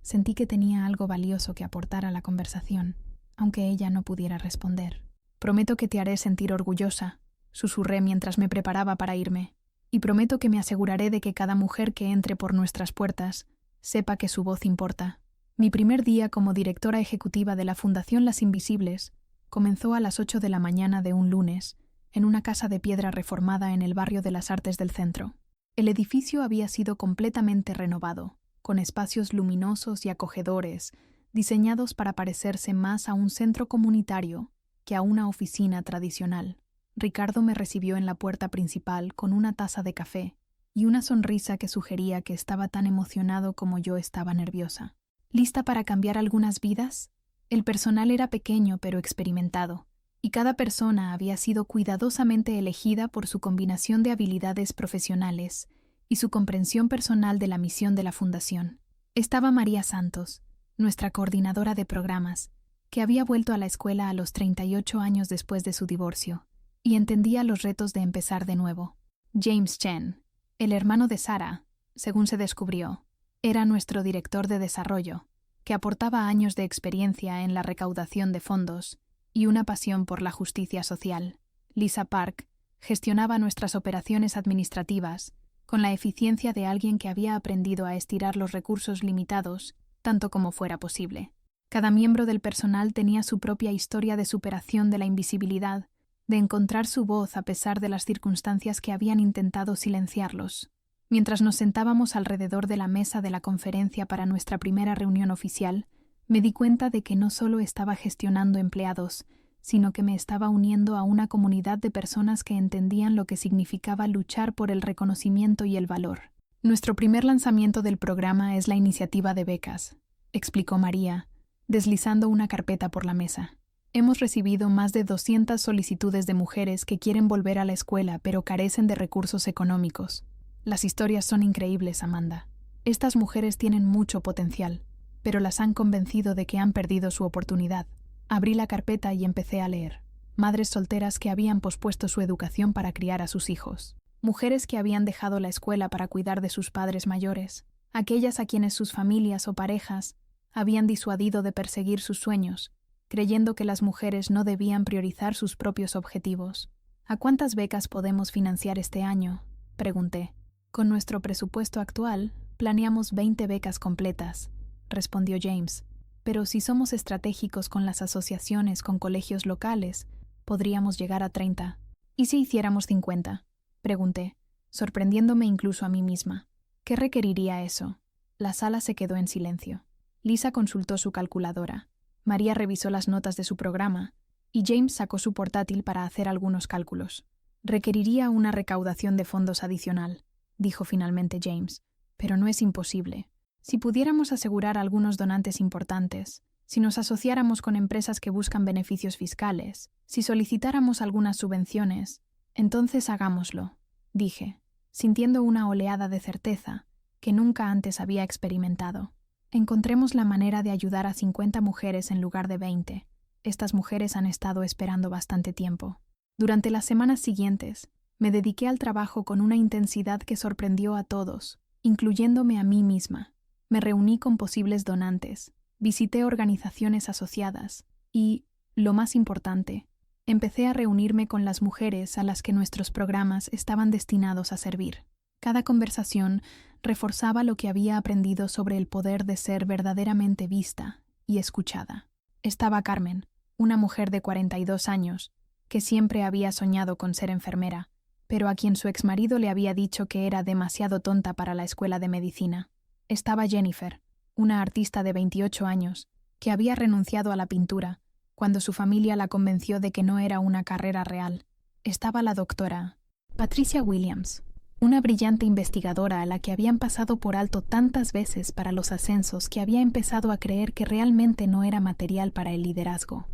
sentí que tenía algo valioso que aportar a la conversación, aunque ella no pudiera responder. «Prometo que te haré sentir orgullosa», susurré mientras me preparaba para irme, «y prometo que me aseguraré de que cada mujer que entre por nuestras puertas sepa que su voz importa». Mi primer día como directora ejecutiva de la Fundación Las Invisibles comenzó a las 8 de la mañana de un lunes, en una casa de piedra reformada en el barrio de las Artes del Centro. El edificio había sido completamente renovado, con espacios luminosos y acogedores, diseñados para parecerse más a un centro comunitario que a una oficina tradicional. Ricardo me recibió en la puerta principal con una taza de café y una sonrisa que sugería que estaba tan emocionado como yo estaba nerviosa. ¿Lista para cambiar algunas vidas? El personal era pequeño pero experimentado, y cada persona había sido cuidadosamente elegida por su combinación de habilidades profesionales y su comprensión personal de la misión de la Fundación. Estaba María Santos, nuestra coordinadora de programas, que había vuelto a la escuela a los 38 años después de su divorcio, y entendía los retos de empezar de nuevo. James Chen, el hermano de Sarah, según se descubrió, era nuestro director de desarrollo, que aportaba años de experiencia en la recaudación de fondos y una pasión por la justicia social. Lisa Park gestionaba nuestras operaciones administrativas con la eficiencia de alguien que había aprendido a estirar los recursos limitados tanto como fuera posible. Cada miembro del personal tenía su propia historia de superación de la invisibilidad, de encontrar su voz a pesar de las circunstancias que habían intentado silenciarlos. Mientras nos sentábamos alrededor de la mesa de la conferencia para nuestra primera reunión oficial, me di cuenta de que no solo estaba gestionando empleados, sino que me estaba uniendo a una comunidad de personas que entendían lo que significaba luchar por el reconocimiento y el valor. Nuestro primer lanzamiento del programa es la iniciativa de becas, explicó María, deslizando una carpeta por la mesa. Hemos recibido más de 200 solicitudes de mujeres que quieren volver a la escuela pero carecen de recursos económicos. Las historias son increíbles, Amanda. Estas mujeres tienen mucho potencial, pero las han convencido de que han perdido su oportunidad. Abrí la carpeta y empecé a leer. Madres solteras que habían pospuesto su educación para criar a sus hijos. Mujeres que habían dejado la escuela para cuidar de sus padres mayores. Aquellas a quienes sus familias o parejas habían disuadido de perseguir sus sueños, creyendo que las mujeres no debían priorizar sus propios objetivos. ¿A cuántas becas podemos financiar este año?, pregunté. Con nuestro presupuesto actual, planeamos 20 becas completas, respondió James. Pero si somos estratégicos con las asociaciones con colegios locales, podríamos llegar a 30. ¿Y si hiciéramos 50? Pregunté, sorprendiéndome incluso a mí misma. ¿Qué requeriría eso? La sala se quedó en silencio. Lisa consultó su calculadora. María revisó las notas de su programa, y James sacó su portátil para hacer algunos cálculos. Requeriría una recaudación de fondos adicional, dijo finalmente James, pero no es imposible. Si pudiéramos asegurar a algunos donantes importantes, si nos asociáramos con empresas que buscan beneficios fiscales, si solicitáramos algunas subvenciones, entonces hagámoslo, dije, sintiendo una oleada de certeza que nunca antes había experimentado. Encontremos la manera de ayudar a 50 mujeres en lugar de 20. Estas mujeres han estado esperando bastante tiempo. Durante las semanas siguientes, me dediqué al trabajo con una intensidad que sorprendió a todos, incluyéndome a mí misma. Me reuní con posibles donantes, visité organizaciones asociadas y, lo más importante, empecé a reunirme con las mujeres a las que nuestros programas estaban destinados a servir. Cada conversación reforzaba lo que había aprendido sobre el poder de ser verdaderamente vista y escuchada. Estaba Carmen, una mujer de 42 años, que siempre había soñado con ser enfermera, pero a quien su exmarido le había dicho que era demasiado tonta para la escuela de medicina. Estaba Jennifer, una artista de 28 años, que había renunciado a la pintura, cuando su familia la convenció de que no era una carrera real. Estaba la doctora Patricia Williams, una brillante investigadora a la que habían pasado por alto tantas veces para los ascensos que había empezado a creer que realmente no era material para el liderazgo.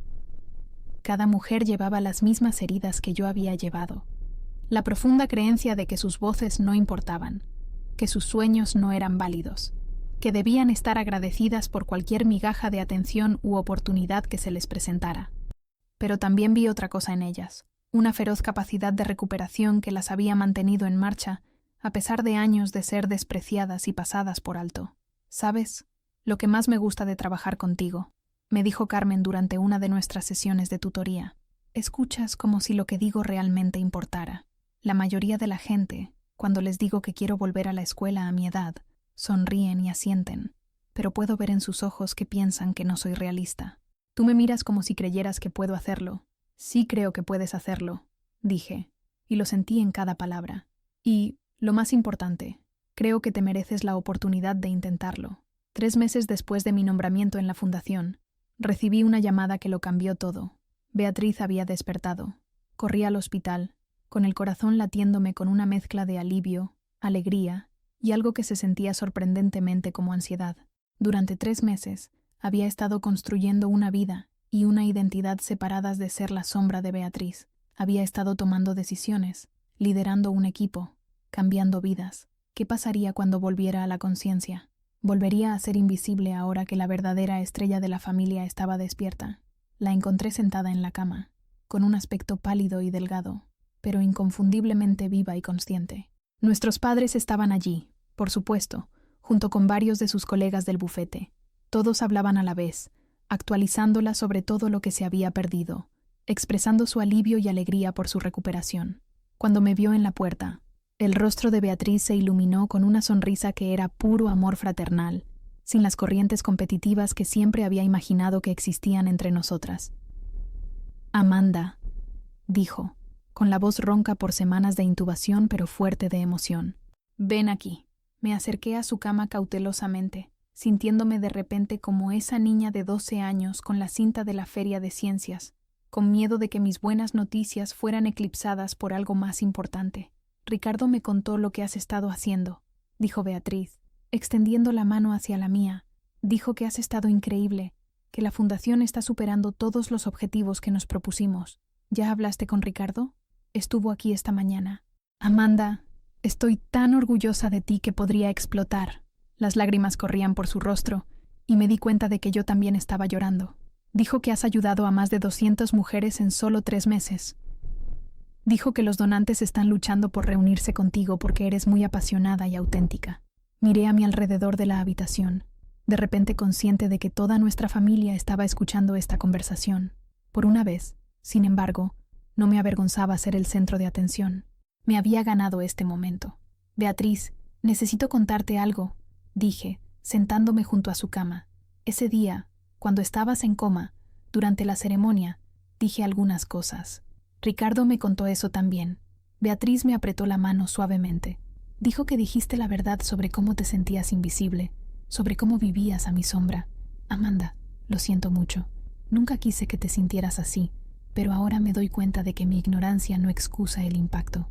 Cada mujer llevaba las mismas heridas que yo había llevado. La profunda creencia de que sus voces no importaban, que sus sueños no eran válidos, que debían estar agradecidas por cualquier migaja de atención u oportunidad que se les presentara. Pero también vi otra cosa en ellas, una feroz capacidad de recuperación que las había mantenido en marcha, a pesar de años de ser despreciadas y pasadas por alto. ¿Sabes? Lo que más me gusta de trabajar contigo, me dijo Carmen durante una de nuestras sesiones de tutoría. Escuchas como si lo que digo realmente importara. La mayoría de la gente, cuando les digo que quiero volver a la escuela a mi edad, sonríen y asienten, pero puedo ver en sus ojos que piensan que no soy realista. Tú me miras como si creyeras que puedo hacerlo. Sí creo que puedes hacerlo, dije, y lo sentí en cada palabra. Y, lo más importante, creo que te mereces la oportunidad de intentarlo. 3 meses después de mi nombramiento en la fundación, recibí una llamada que lo cambió todo. Beatriz había despertado. Corrí al hospital, con el corazón latiéndome con una mezcla de alivio, alegría y algo que se sentía sorprendentemente como ansiedad. Durante 3 meses había estado construyendo una vida y una identidad separadas de ser la sombra de Beatriz. Había estado tomando decisiones, liderando un equipo, cambiando vidas. ¿Qué pasaría cuando volviera a la conciencia? Volvería a ser invisible ahora que la verdadera estrella de la familia estaba despierta. La encontré sentada en la cama, con un aspecto pálido y delgado, pero inconfundiblemente viva y consciente. Nuestros padres estaban allí, por supuesto, junto con varios de sus colegas del bufete. Todos hablaban a la vez, actualizándola sobre todo lo que se había perdido, expresando su alivio y alegría por su recuperación. Cuando me vio en la puerta, el rostro de Beatriz se iluminó con una sonrisa que era puro amor fraternal, sin las corrientes competitivas que siempre había imaginado que existían entre nosotras. «Amanda», dijo, con la voz ronca por semanas de intubación pero fuerte de emoción. «Ven aquí». Me acerqué a su cama cautelosamente, sintiéndome de repente como esa niña de 12 años con la cinta de la feria de ciencias, con miedo de que mis buenas noticias fueran eclipsadas por algo más importante. «Ricardo me contó lo que has estado haciendo», dijo Beatriz, extendiendo la mano hacia la mía. «Dijo que has estado increíble, que la fundación está superando todos los objetivos que nos propusimos. ¿Ya hablaste con Ricardo? Estuvo aquí esta mañana». «Amanda, estoy tan orgullosa de ti que podría explotar». Las lágrimas corrían por su rostro, y me di cuenta de que yo también estaba llorando. «Dijo que has ayudado a más de 200 mujeres en solo 3 meses. Dijo que los donantes están luchando por reunirse contigo porque eres muy apasionada y auténtica». Miré a mi alrededor de la habitación, de repente consciente de que toda nuestra familia estaba escuchando esta conversación. Por una vez, sin embargo, no me avergonzaba ser el centro de atención. Me había ganado este momento. «Beatriz, necesito contarte algo», dije, sentándome junto a su cama. «Ese día, cuando estabas en coma, durante la ceremonia, dije algunas cosas. Ricardo me contó eso también». Beatriz me apretó la mano suavemente. «Dijo que dijiste la verdad sobre cómo te sentías invisible, sobre cómo vivías a mi sombra. Amanda, lo siento mucho. Nunca quise que te sintieras así, pero ahora me doy cuenta de que mi ignorancia no excusa el impacto».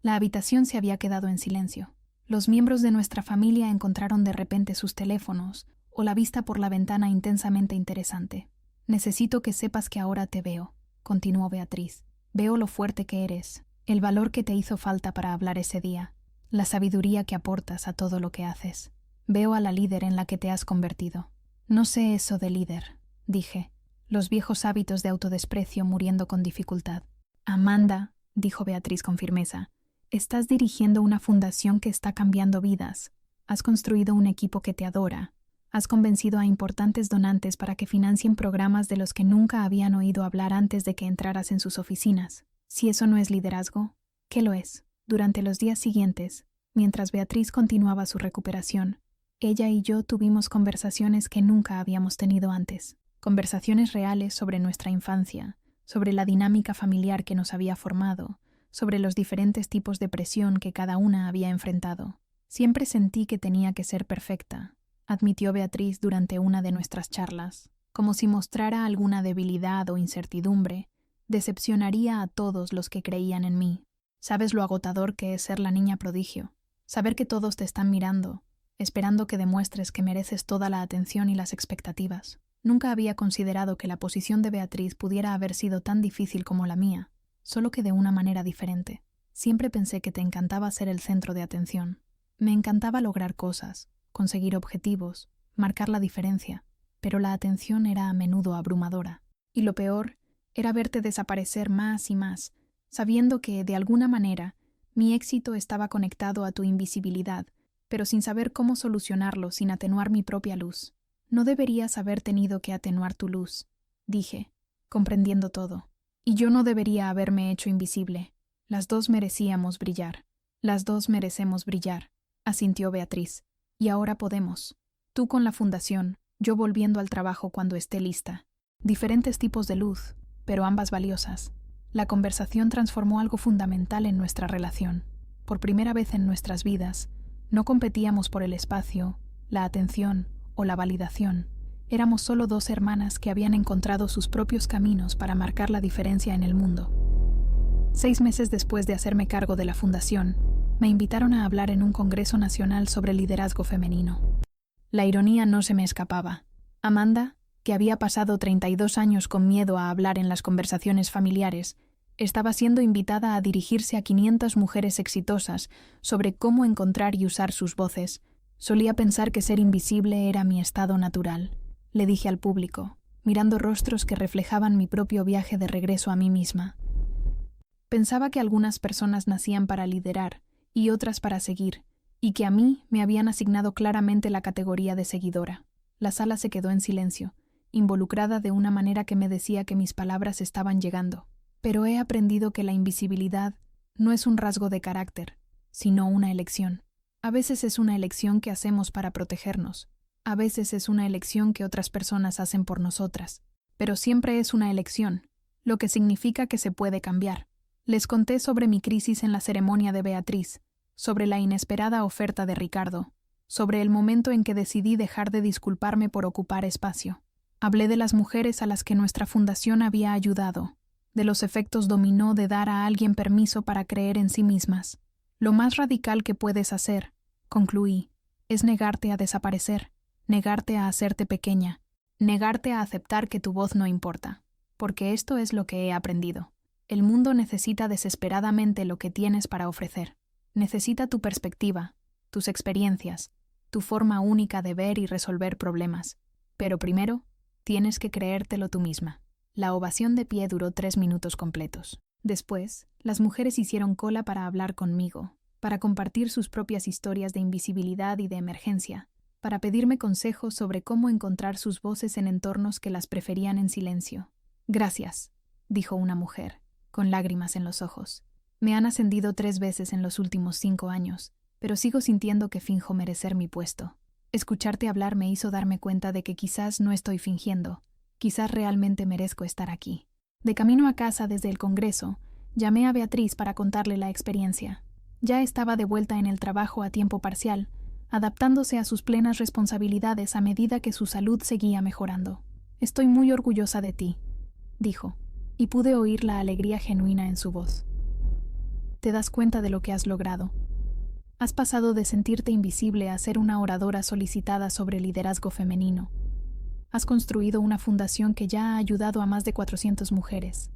La habitación se había quedado en silencio. Los miembros de nuestra familia encontraron de repente sus teléfonos o la vista por la ventana intensamente interesante. «Necesito que sepas que ahora te veo», continuó Beatriz. «Veo lo fuerte que eres, el valor que te hizo falta para hablar ese día, la sabiduría que aportas a todo lo que haces. Veo a la líder en la que te has convertido». «No sé eso de líder», dije, los viejos hábitos de autodesprecio muriendo con dificultad. «Amanda», dijo Beatriz con firmeza, «estás dirigiendo una fundación que está cambiando vidas. Has construido un equipo que te adora. Has convencido a importantes donantes para que financien programas de los que nunca habían oído hablar antes de que entraras en sus oficinas. Si eso no es liderazgo, ¿qué lo es?». Durante los días siguientes, mientras Beatriz continuaba su recuperación, ella y yo tuvimos conversaciones que nunca habíamos tenido antes. Conversaciones reales sobre nuestra infancia, sobre la dinámica familiar que nos había formado, sobre los diferentes tipos de presión que cada una había enfrentado. «Siempre sentí que tenía que ser perfecta», admitió Beatriz durante una de nuestras charlas. «Como si mostrara alguna debilidad o incertidumbre, decepcionaría a todos los que creían en mí. Sabes lo agotador que es ser la niña prodigio, saber que todos te están mirando, esperando que demuestres que mereces toda la atención y las expectativas. Nunca había considerado que la posición de Beatriz pudiera haber sido tan difícil como la mía, solo que de una manera diferente. Siempre pensé que te encantaba ser el centro de atención. Me encantaba lograr cosas, conseguir objetivos, marcar la diferencia, pero la atención era a menudo abrumadora. Y lo peor era verte desaparecer más y más, sabiendo que, de alguna manera, mi éxito estaba conectado a tu invisibilidad, pero sin saber cómo solucionarlo sin atenuar mi propia luz. No deberías haber tenido que atenuar tu luz, dije, comprendiendo todo. Y yo no debería haberme hecho invisible. Las dos merecíamos brillar. Las dos merecemos brillar, asintió Beatriz. Y ahora podemos. Tú con la fundación, yo volviendo al trabajo cuando esté lista. Diferentes tipos de luz, pero ambas valiosas. La conversación transformó algo fundamental en nuestra relación. Por primera vez en nuestras vidas, no competíamos por el espacio, la atención o la validación. Éramos solo dos hermanas que habían encontrado sus propios caminos para marcar la diferencia en el mundo. 6 meses después de hacerme cargo de la fundación, me invitaron a hablar en un congreso nacional sobre liderazgo femenino. La ironía no se me escapaba. Amanda, que había pasado 32 años con miedo a hablar en las conversaciones familiares, estaba siendo invitada a dirigirse a 500 mujeres exitosas sobre cómo encontrar y usar sus voces. Solía pensar que ser invisible era mi estado natural, le dije al público, mirando rostros que reflejaban mi propio viaje de regreso a mí misma. Pensaba que algunas personas nacían para liderar y otras para seguir, y que a mí me habían asignado claramente la categoría de seguidora. La sala se quedó en silencio, involucrada de una manera que me decía que mis palabras estaban llegando. Pero he aprendido que la invisibilidad no es un rasgo de carácter, sino una elección. A veces es una elección que hacemos para protegernos. A veces es una elección que otras personas hacen por nosotras. Pero siempre es una elección, lo que significa que se puede cambiar. Les conté sobre mi crisis en la ceremonia de Beatriz, sobre la inesperada oferta de Ricardo, sobre el momento en que decidí dejar de disculparme por ocupar espacio. Hablé de las mujeres a las que nuestra fundación había ayudado, de los efectos dominó de dar a alguien permiso para creer en sí mismas. Lo más radical que puedes hacer, concluí, es negarte a desaparecer, negarte a hacerte pequeña, negarte a aceptar que tu voz no importa. Porque esto es lo que he aprendido. El mundo necesita desesperadamente lo que tienes para ofrecer. Necesita tu perspectiva, tus experiencias, tu forma única de ver y resolver problemas. Pero primero, tienes que creértelo tú misma. La ovación de pie duró 3 minutos completos. Después, las mujeres hicieron cola para hablar conmigo, para compartir sus propias historias de invisibilidad y de emergencia, para pedirme consejos sobre cómo encontrar sus voces en entornos que las preferían en silencio. Gracias, dijo una mujer, con lágrimas en los ojos. Me han ascendido 3 veces en los últimos 5 años, pero sigo sintiendo que finjo merecer mi puesto. Escucharte hablar me hizo darme cuenta de que quizás no estoy fingiendo. Quizás realmente merezco estar aquí. De camino a casa desde el Congreso, llamé a Beatriz para contarle la experiencia. Ya estaba de vuelta en el trabajo a tiempo parcial, adaptándose a sus plenas responsabilidades a medida que su salud seguía mejorando. Estoy muy orgullosa de ti, dijo, y pude oír la alegría genuina en su voz. Te das cuenta de lo que has logrado. Has pasado de sentirte invisible a ser una oradora solicitada sobre liderazgo femenino. Has construido una fundación que ya ha ayudado a más de 400 mujeres.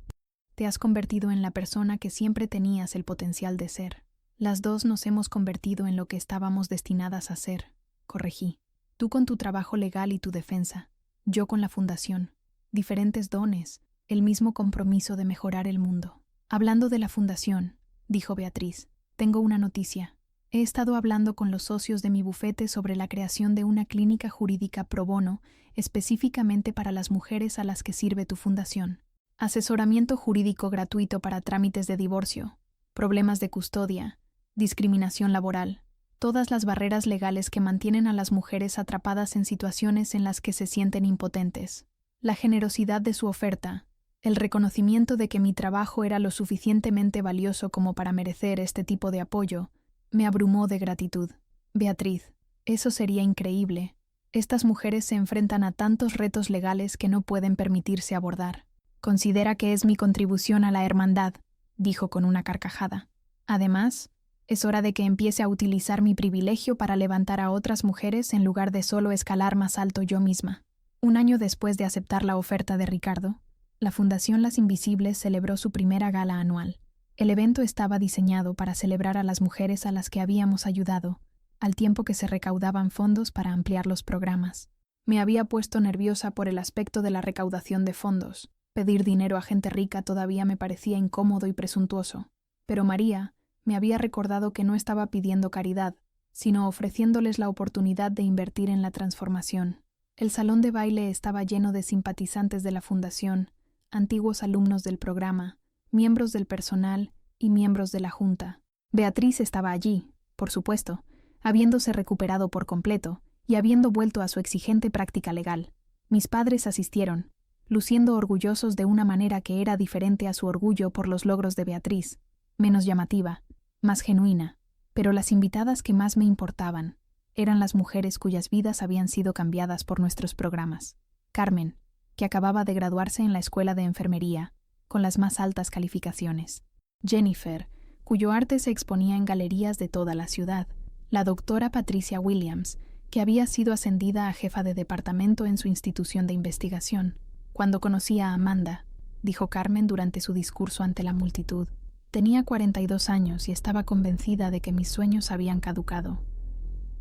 Te has convertido en la persona que siempre tenías el potencial de ser. Las dos nos hemos convertido en lo que estábamos destinadas a ser, corregí. Tú con tu trabajo legal y tu defensa, yo con la fundación. Diferentes dones, el mismo compromiso de mejorar el mundo. Hablando de la fundación, dijo Beatriz, tengo una noticia. He estado hablando con los socios de mi bufete sobre la creación de una clínica jurídica pro bono específicamente para las mujeres a las que sirve tu fundación. Asesoramiento jurídico gratuito para trámites de divorcio, problemas de custodia, discriminación laboral, todas las barreras legales que mantienen a las mujeres atrapadas en situaciones en las que se sienten impotentes. La generosidad de su oferta, el reconocimiento de que mi trabajo era lo suficientemente valioso como para merecer este tipo de apoyo, me abrumó de gratitud. Beatriz, eso sería increíble. Estas mujeres se enfrentan a tantos retos legales que no pueden permitirse abordar. Considera que es mi contribución a la hermandad, dijo con una carcajada. Además, es hora de que empiece a utilizar mi privilegio para levantar a otras mujeres en lugar de solo escalar más alto yo misma. Un año después de aceptar la oferta de Ricardo, la Fundación Las Invisibles celebró su primera gala anual. El evento estaba diseñado para celebrar a las mujeres a las que habíamos ayudado, al tiempo que se recaudaban fondos para ampliar los programas. Me había puesto nerviosa por el aspecto de la recaudación de fondos. Pedir dinero a gente rica todavía me parecía incómodo y presuntuoso. Pero María me había recordado que no estaba pidiendo caridad, sino ofreciéndoles la oportunidad de invertir en la transformación. El salón de baile estaba lleno de simpatizantes de la fundación, antiguos alumnos del programa, miembros del personal y miembros de la junta. Beatriz estaba allí, por supuesto, habiéndose recuperado por completo y habiendo vuelto a su exigente práctica legal. Mis padres asistieron, luciendo orgullosos de una manera que era diferente a su orgullo por los logros de Beatriz, menos llamativa, más genuina. Pero las invitadas que más me importaban eran las mujeres cuyas vidas habían sido cambiadas por nuestros programas. Carmen, que acababa de graduarse en la escuela de enfermería, con las más altas calificaciones. Jennifer, cuyo arte se exponía en galerías de toda la ciudad. La doctora Patricia Williams, que había sido ascendida a jefa de departamento en su institución de investigación. Cuando conocí a Amanda, dijo Carmen durante su discurso ante la multitud, tenía 42 años y estaba convencida de que mis sueños habían caducado.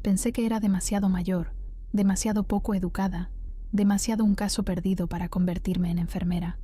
Pensé que era demasiado mayor, demasiado poco educada, demasiado un caso perdido para convertirme en enfermera.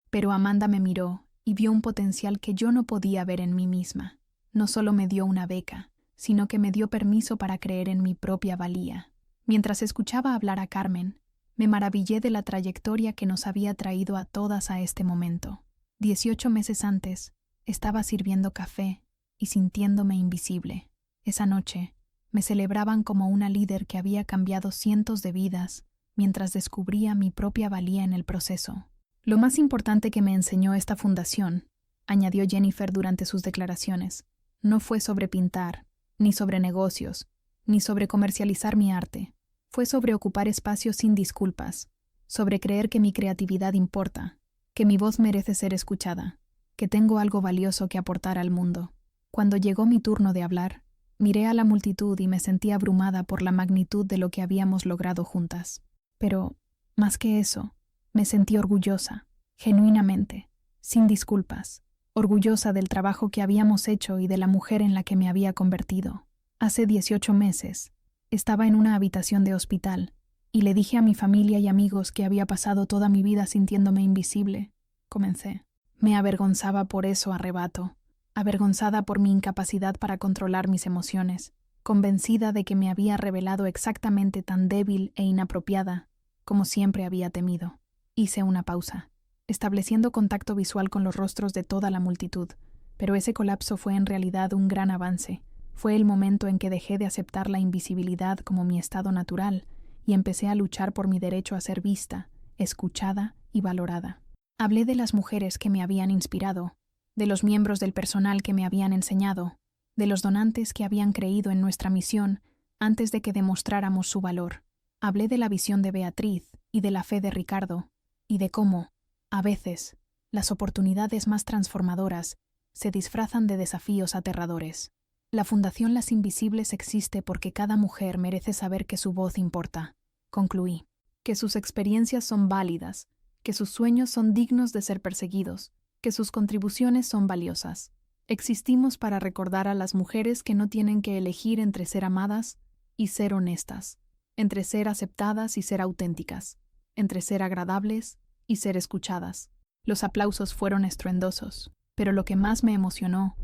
Pero Amanda me miró y vio un potencial que yo no podía ver en mí misma. No solo me dio una beca, sino que me dio permiso para creer en mi propia valía. Mientras escuchaba hablar a Carmen, me maravillé de la trayectoria que nos había traído a todas a este momento. 18 meses antes, estaba sirviendo café y sintiéndome invisible. Esa noche, me celebraban como una líder que había cambiado cientos de vidas, mientras descubría mi propia valía en el proceso. Lo más importante que me enseñó esta fundación, añadió Jennifer durante sus declaraciones, no fue sobre pintar, ni sobre negocios, ni sobre comercializar mi arte. Fue sobre ocupar espacios sin disculpas, sobre creer que mi creatividad importa, que mi voz merece ser escuchada, que tengo algo valioso que aportar al mundo. Cuando llegó mi turno de hablar, miré a la multitud y me sentí abrumada por la magnitud de lo que habíamos logrado juntas. Pero, más que eso, me sentí orgullosa, genuinamente, sin disculpas, orgullosa del trabajo que habíamos hecho y de la mujer en la que me había convertido. Hace 18 meses, estaba en una habitación de hospital y le dije a mi familia y amigos que había pasado toda mi vida sintiéndome invisible. Comencé. Me avergonzaba por eso, arrebato, avergonzada por mi incapacidad para controlar mis emociones, convencida de que me había revelado exactamente tan débil e inapropiada como siempre había temido. Hice una pausa, estableciendo contacto visual con los rostros de toda la multitud, pero ese colapso fue en realidad un gran avance. Fue el momento en que dejé de aceptar la invisibilidad como mi estado natural y empecé a luchar por mi derecho a ser vista, escuchada y valorada. Hablé de las mujeres que me habían inspirado, de los miembros del personal que me habían enseñado, de los donantes que habían creído en nuestra misión antes de que demostráramos su valor. Hablé de la visión de Beatriz y de la fe de Ricardo, y de cómo, a veces, las oportunidades más transformadoras se disfrazan de desafíos aterradores. La Fundación Las Invisibles existe porque cada mujer merece saber que su voz importa, concluí, que sus experiencias son válidas, que sus sueños son dignos de ser perseguidos, que sus contribuciones son valiosas. Existimos para recordar a las mujeres que no tienen que elegir entre ser amadas y ser honestas, entre ser aceptadas y ser auténticas, entre ser agradables y ser escuchadas. Los aplausos fueron estruendosos, pero lo que más me emocionó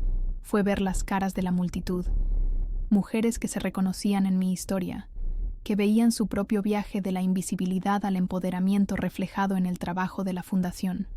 fue ver las caras de la multitud, mujeres que se reconocían en mi historia, que veían su propio viaje de la invisibilidad al empoderamiento reflejado en el trabajo de la Fundación.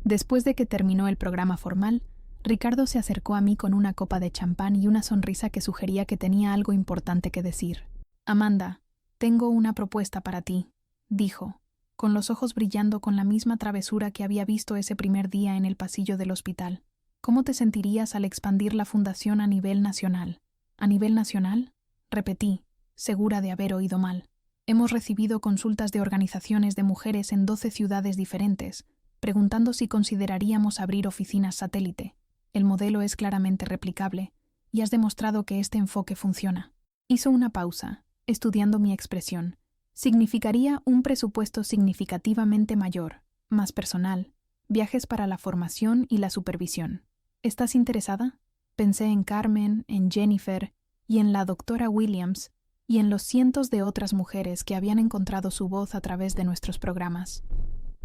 Después de que terminó el programa formal, Ricardo se acercó a mí con una copa de champán y una sonrisa que sugería que tenía algo importante que decir. «Amanda, tengo una propuesta para ti», dijo, con los ojos brillando con la misma travesura que había visto ese primer día en el pasillo del hospital. «¿Cómo te sentirías al expandir la fundación a nivel nacional?» «¿A nivel nacional?», repetí, segura de haber oído mal. Hemos recibido consultas de organizaciones de mujeres en 12 ciudades diferentes, preguntando si consideraríamos abrir oficinas satélite. El modelo es claramente replicable, y has demostrado que este enfoque funciona. Hizo una pausa, estudiando mi expresión, Significaría un presupuesto significativamente mayor, más personal, viajes para la formación y la supervisión. ¿Estás interesada? Pensé en Carmen, en Jennifer y en la doctora Williams y en los cientos de otras mujeres que habían encontrado su voz a través de nuestros programas.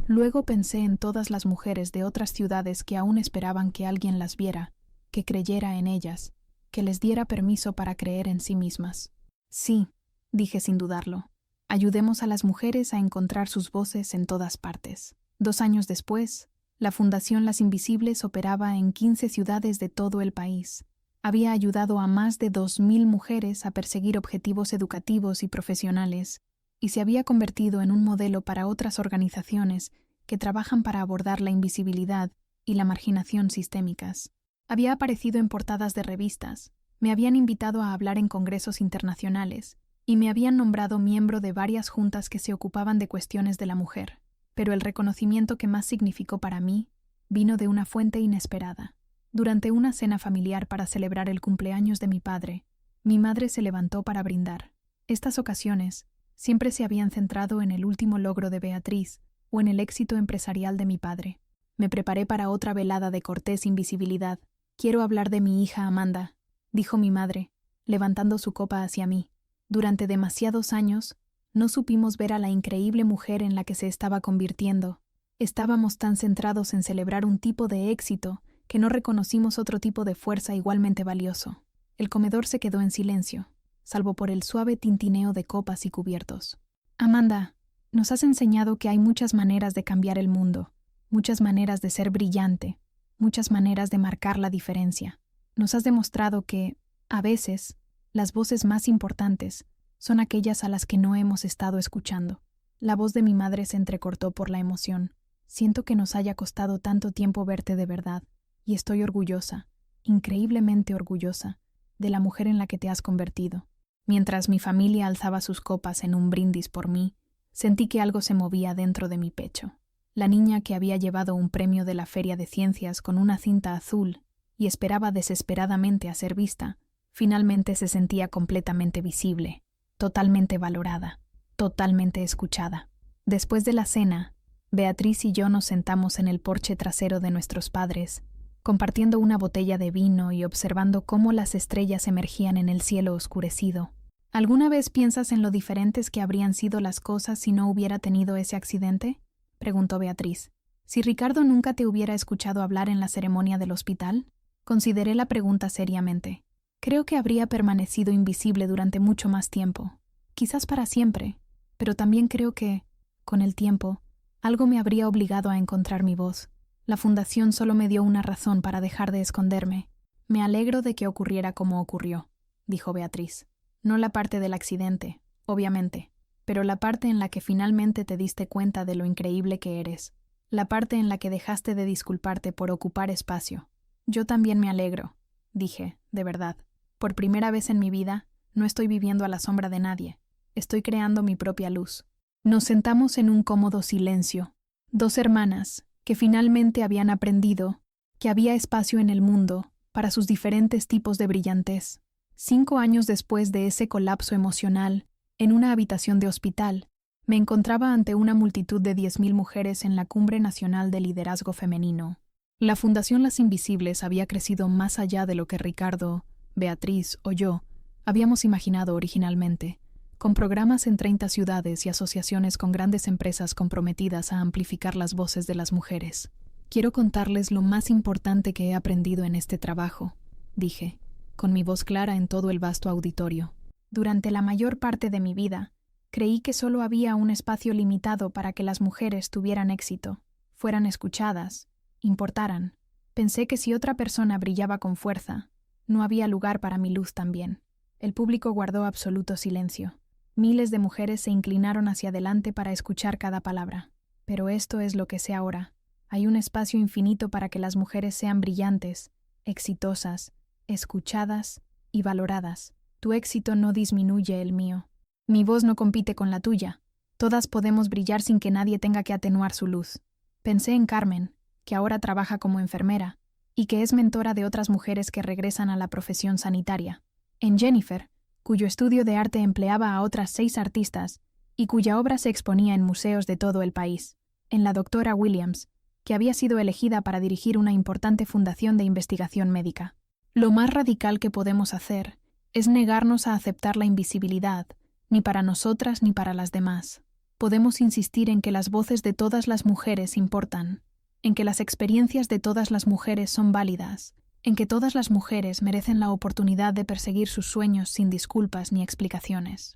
Luego pensé en todas las mujeres de otras ciudades que aún esperaban que alguien las viera, que creyera en ellas, que les diera permiso para creer en sí mismas. Sí, dije sin dudarlo. Ayudemos a las mujeres a encontrar sus voces en todas partes. 2 años después, la Fundación Las Invisibles operaba en 15 ciudades de todo el país. Había ayudado a más de 2.000 mujeres a perseguir objetivos educativos y profesionales, y se había convertido en un modelo para otras organizaciones que trabajan para abordar la invisibilidad y la marginación sistémicas. Había aparecido en portadas de revistas, me habían invitado a hablar en congresos internacionales, y me habían nombrado miembro de varias juntas que se ocupaban de cuestiones de la mujer. Pero el reconocimiento que más significó para mí vino de una fuente inesperada. Durante una cena familiar para celebrar el cumpleaños de mi padre, mi madre se levantó para brindar. Estas ocasiones siempre se habían centrado en el último logro de Beatriz o en el éxito empresarial de mi padre. Me preparé para otra velada de cortés invisibilidad. «Quiero hablar de mi hija Amanda», dijo mi madre, levantando su copa hacia mí. Durante demasiados años, no supimos ver a la increíble mujer en la que se estaba convirtiendo. Estábamos tan centrados en celebrar un tipo de éxito que no reconocimos otro tipo de fuerza igualmente valioso. El comedor se quedó en silencio, salvo por el suave tintineo de copas y cubiertos. «Amanda, nos has enseñado que hay muchas maneras de cambiar el mundo, muchas maneras de ser brillante, muchas maneras de marcar la diferencia. Nos has demostrado que, a veces, las voces más importantes son aquellas a las que no hemos estado escuchando». La voz de mi madre se entrecortó por la emoción. «Siento que nos haya costado tanto tiempo verte de verdad, y estoy orgullosa, increíblemente orgullosa, de la mujer en la que te has convertido». Mientras mi familia alzaba sus copas en un brindis por mí, sentí que algo se movía dentro de mi pecho. La niña que había llevado un premio de la Feria de Ciencias con una cinta azul y esperaba desesperadamente a ser vista, finalmente se sentía completamente visible, totalmente valorada, totalmente escuchada. Después de la cena, Beatriz y yo nos sentamos en el porche trasero de nuestros padres, compartiendo una botella de vino y observando cómo las estrellas emergían en el cielo oscurecido. ¿Alguna vez piensas en lo diferentes que habrían sido las cosas si no hubiera tenido ese accidente?, preguntó Beatriz. ¿Si Ricardo nunca te hubiera escuchado hablar en la ceremonia del hospital? Consideré la pregunta seriamente. Creo que habría permanecido invisible durante mucho más tiempo, quizás para siempre, pero también creo que, con el tiempo, algo me habría obligado a encontrar mi voz. La fundación solo me dio una razón para dejar de esconderme. Me alegro de que ocurriera como ocurrió, dijo Beatriz. No la parte del accidente, obviamente, pero la parte en la que finalmente te diste cuenta de lo increíble que eres. La parte en la que dejaste de disculparte por ocupar espacio. Yo también me alegro, dije, de verdad. Por primera vez en mi vida, no estoy viviendo a la sombra de nadie. Estoy creando mi propia luz. Nos sentamos en un cómodo silencio. 2 hermanas, que finalmente habían aprendido que había espacio en el mundo para sus diferentes tipos de brillantez. 5 años después de ese colapso emocional, en una habitación de hospital, me encontraba ante una multitud de 10.000 mujeres en la Cumbre Nacional de Liderazgo Femenino. La Fundación Las Invisibles había crecido más allá de lo que Ricardo, Beatriz o yo habíamos imaginado originalmente, con programas en 30 ciudades y asociaciones con grandes empresas comprometidas a amplificar las voces de las mujeres. Quiero contarles lo más importante que he aprendido en este trabajo, dije, con mi voz clara en todo el vasto auditorio. Durante la mayor parte de mi vida, creí que solo había un espacio limitado para que las mujeres tuvieran éxito, fueran escuchadas, importaran. Pensé que si otra persona brillaba con fuerza, no había lugar para mi luz también. El público guardó absoluto silencio. Miles de mujeres se inclinaron hacia adelante para escuchar cada palabra. Pero esto es lo que sé ahora. Hay un espacio infinito para que las mujeres sean brillantes, exitosas, escuchadas y valoradas. Tu éxito no disminuye el mío. Mi voz no compite con la tuya. Todas podemos brillar sin que nadie tenga que atenuar su luz. Pensé en Carmen, que ahora trabaja como enfermera, y que es mentora de otras mujeres que regresan a la profesión sanitaria. En Jennifer, cuyo estudio de arte empleaba a otras 6 artistas, y cuya obra se exponía en museos de todo el país, en la doctora Williams, que había sido elegida para dirigir una importante fundación de investigación médica. Lo más radical que podemos hacer es negarnos a aceptar la invisibilidad, ni para nosotras ni para las demás. Podemos insistir en que las voces de todas las mujeres importan, en que las experiencias de todas las mujeres son válidas, en que todas las mujeres merecen la oportunidad de perseguir sus sueños sin disculpas ni explicaciones.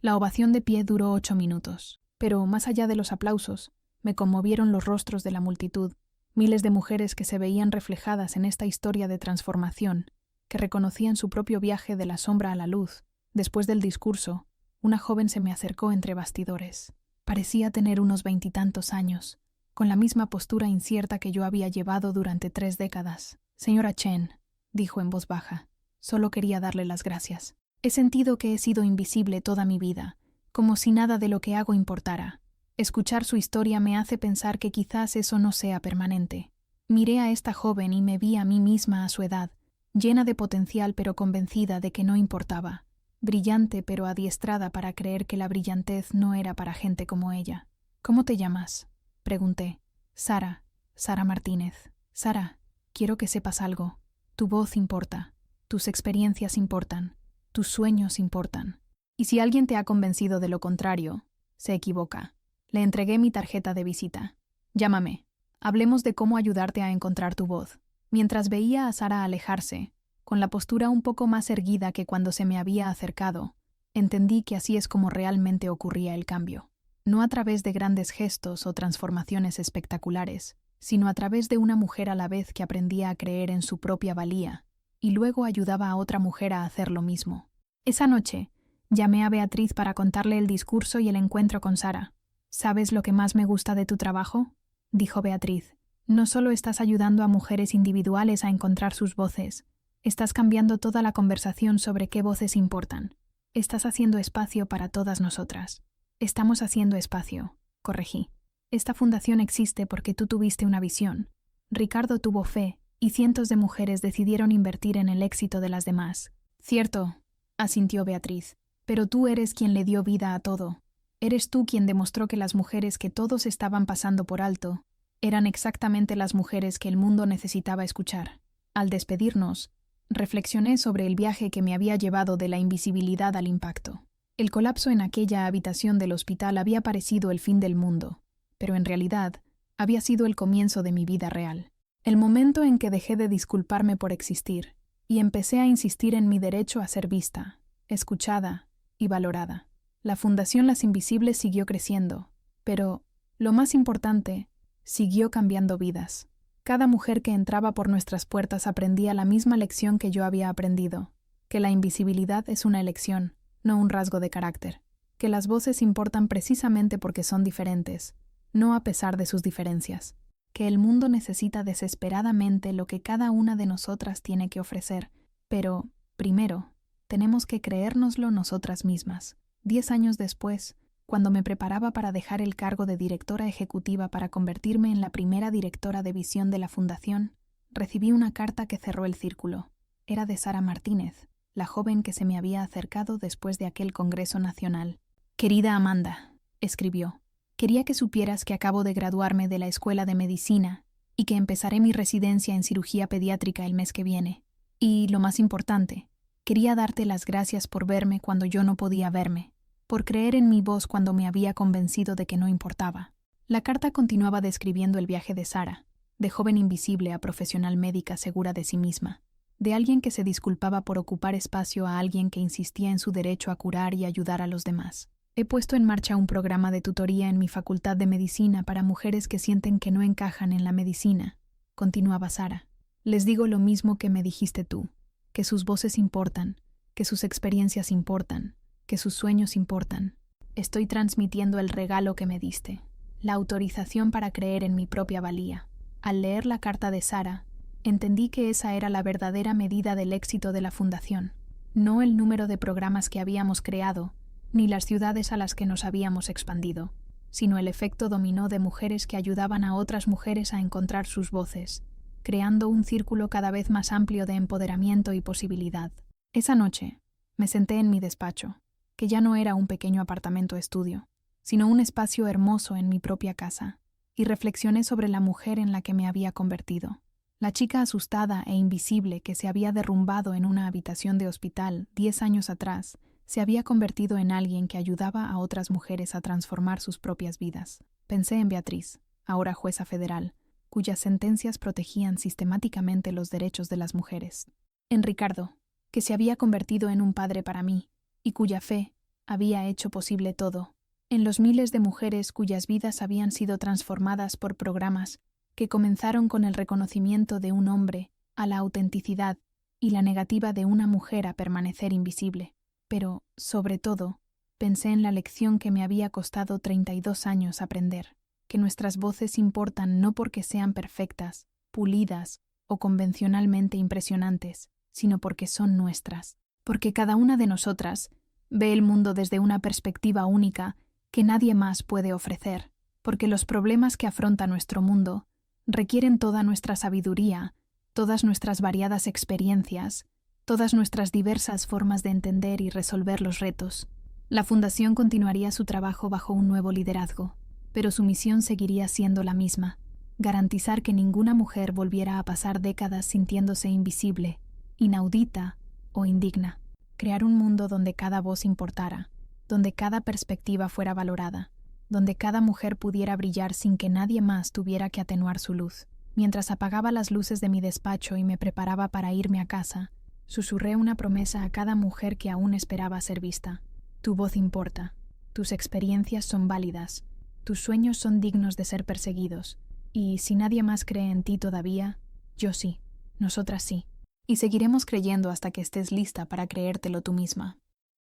La ovación de pie duró 8 minutos, pero más allá de los aplausos, me conmovieron los rostros de la multitud, miles de mujeres que se veían reflejadas en esta historia de transformación, que reconocían su propio viaje de la sombra a la luz. Después del discurso, una joven se me acercó entre bastidores. Parecía tener unos 20 y tantos años, con la misma postura incierta que yo había llevado durante 3 décadas. Señora Chen, dijo en voz baja, solo quería darle las gracias. He sentido que he sido invisible toda mi vida, como si nada de lo que hago importara. Escuchar su historia me hace pensar que quizás eso no sea permanente. Miré a esta joven y me vi a mí misma a su edad, llena de potencial pero convencida de que no importaba, brillante pero adiestrada para creer que la brillantez no era para gente como ella. ¿Cómo te llamas?, pregunté. Sara Martínez. Sara, quiero que sepas algo. Tu voz importa, tus experiencias importan, tus sueños importan. Y si alguien te ha convencido de lo contrario, se equivoca. Le entregué mi tarjeta de visita. Llámame. Hablemos de cómo ayudarte a encontrar tu voz. Mientras veía a Sara alejarse, con la postura un poco más erguida que cuando se me había acercado, entendí que así es como realmente ocurría el cambio. No a través de grandes gestos o transformaciones espectaculares, sino a través de una mujer a la vez que aprendía a creer en su propia valía, y luego ayudaba a otra mujer a hacer lo mismo. Esa noche, llamé a Beatriz para contarle el discurso y el encuentro con Sara. ¿Sabes lo que más me gusta de tu trabajo?, dijo Beatriz. No solo estás ayudando a mujeres individuales a encontrar sus voces, estás cambiando toda la conversación sobre qué voces importan. Estás haciendo espacio para todas nosotras. Estamos haciendo espacio, corregí. Esta fundación existe porque tú tuviste una visión. Ricardo tuvo fe, y cientos de mujeres decidieron invertir en el éxito de las demás. Cierto, asintió Beatriz, pero tú eres quien le dio vida a todo. Eres tú quien demostró que las mujeres que todos estaban pasando por alto eran exactamente las mujeres que el mundo necesitaba escuchar. Al despedirnos, reflexioné sobre el viaje que me había llevado de la invisibilidad al impacto. El colapso en aquella habitación del hospital había parecido el fin del mundo, pero en realidad había sido el comienzo de mi vida real. El momento en que dejé de disculparme por existir y empecé a insistir en mi derecho a ser vista, escuchada y valorada. La Fundación Las Invisibles siguió creciendo, pero, lo más importante, siguió cambiando vidas. Cada mujer que entraba por nuestras puertas aprendía la misma lección que yo había aprendido, que la invisibilidad es una elección, no un rasgo de carácter, que las voces importan precisamente porque son diferentes, no a pesar de sus diferencias, que el mundo necesita desesperadamente lo que cada una de nosotras tiene que ofrecer, pero, primero, tenemos que creérnoslo nosotras mismas. 10 años después, cuando me preparaba para dejar el cargo de directora ejecutiva para convertirme en la primera directora de visión de la Fundación, recibí una carta que cerró el círculo. Era de Sara Martínez, la joven que se me había acercado después de aquel Congreso Nacional. Querida Amanda, escribió, quería que supieras que acabo de graduarme de la Escuela de Medicina y que empezaré mi residencia en cirugía pediátrica el mes que viene. Y, lo más importante, quería darte las gracias por verme cuando yo no podía verme, por creer en mi voz cuando me había convencido de que no importaba. La carta continuaba describiendo el viaje de Sara, de joven invisible a profesional médica segura de sí misma, de alguien que se disculpaba por ocupar espacio a alguien que insistía en su derecho a curar y ayudar a los demás. He puesto en marcha un programa de tutoría en mi facultad de medicina para mujeres que sienten que no encajan en la medicina, continuaba Sara. Les digo lo mismo que me dijiste tú, que sus voces importan, que sus experiencias importan, que sus sueños importan. Estoy transmitiendo el regalo que me diste, la autorización para creer en mi propia valía. Al leer la carta de Sara, entendí que esa era la verdadera medida del éxito de la Fundación, no el número de programas que habíamos creado, ni las ciudades a las que nos habíamos expandido, sino el efecto dominó de mujeres que ayudaban a otras mujeres a encontrar sus voces, creando un círculo cada vez más amplio de empoderamiento y posibilidad. Esa noche, me senté en mi despacho. que ya no era un pequeño apartamento estudio, sino un espacio hermoso en mi propia casa, y reflexioné sobre la mujer en la que me había convertido. La chica asustada e invisible que se había derrumbado en una habitación de hospital 10 años atrás, se había convertido en alguien que ayudaba a otras mujeres a transformar sus propias vidas. Pensé en Beatriz, ahora jueza federal, cuyas sentencias protegían sistemáticamente los derechos de las mujeres. En Ricardo, que se había convertido en un padre para mí, y cuya fe había hecho posible todo. En los miles de mujeres cuyas vidas habían sido transformadas por programas que comenzaron con el reconocimiento de un hombre a la autenticidad y la negativa de una mujer a permanecer invisible. Pero, sobre todo, pensé en la lección que me había costado 32 años aprender, que nuestras voces importan no porque sean perfectas, pulidas o convencionalmente impresionantes, sino porque son nuestras, porque cada una de nosotras ve el mundo desde una perspectiva única que nadie más puede ofrecer, porque los problemas que afronta nuestro mundo requieren toda nuestra sabiduría, todas nuestras variadas experiencias, todas nuestras diversas formas de entender y resolver los retos. La Fundación continuaría su trabajo bajo un nuevo liderazgo, pero su misión seguiría siendo la misma: garantizar que ninguna mujer volviera a pasar décadas sintiéndose invisible, inaudita o indigna. Crear un mundo donde cada voz importara, donde cada perspectiva fuera valorada, donde cada mujer pudiera brillar sin que nadie más tuviera que atenuar su luz. Mientras apagaba las luces de mi despacho y me preparaba para irme a casa, susurré una promesa a cada mujer que aún esperaba ser vista. Tu voz importa, tus experiencias son válidas, tus sueños son dignos de ser perseguidos, y si nadie más cree en ti todavía, yo sí, nosotras sí. Y seguiremos creyendo hasta que estés lista para creértelo tú misma.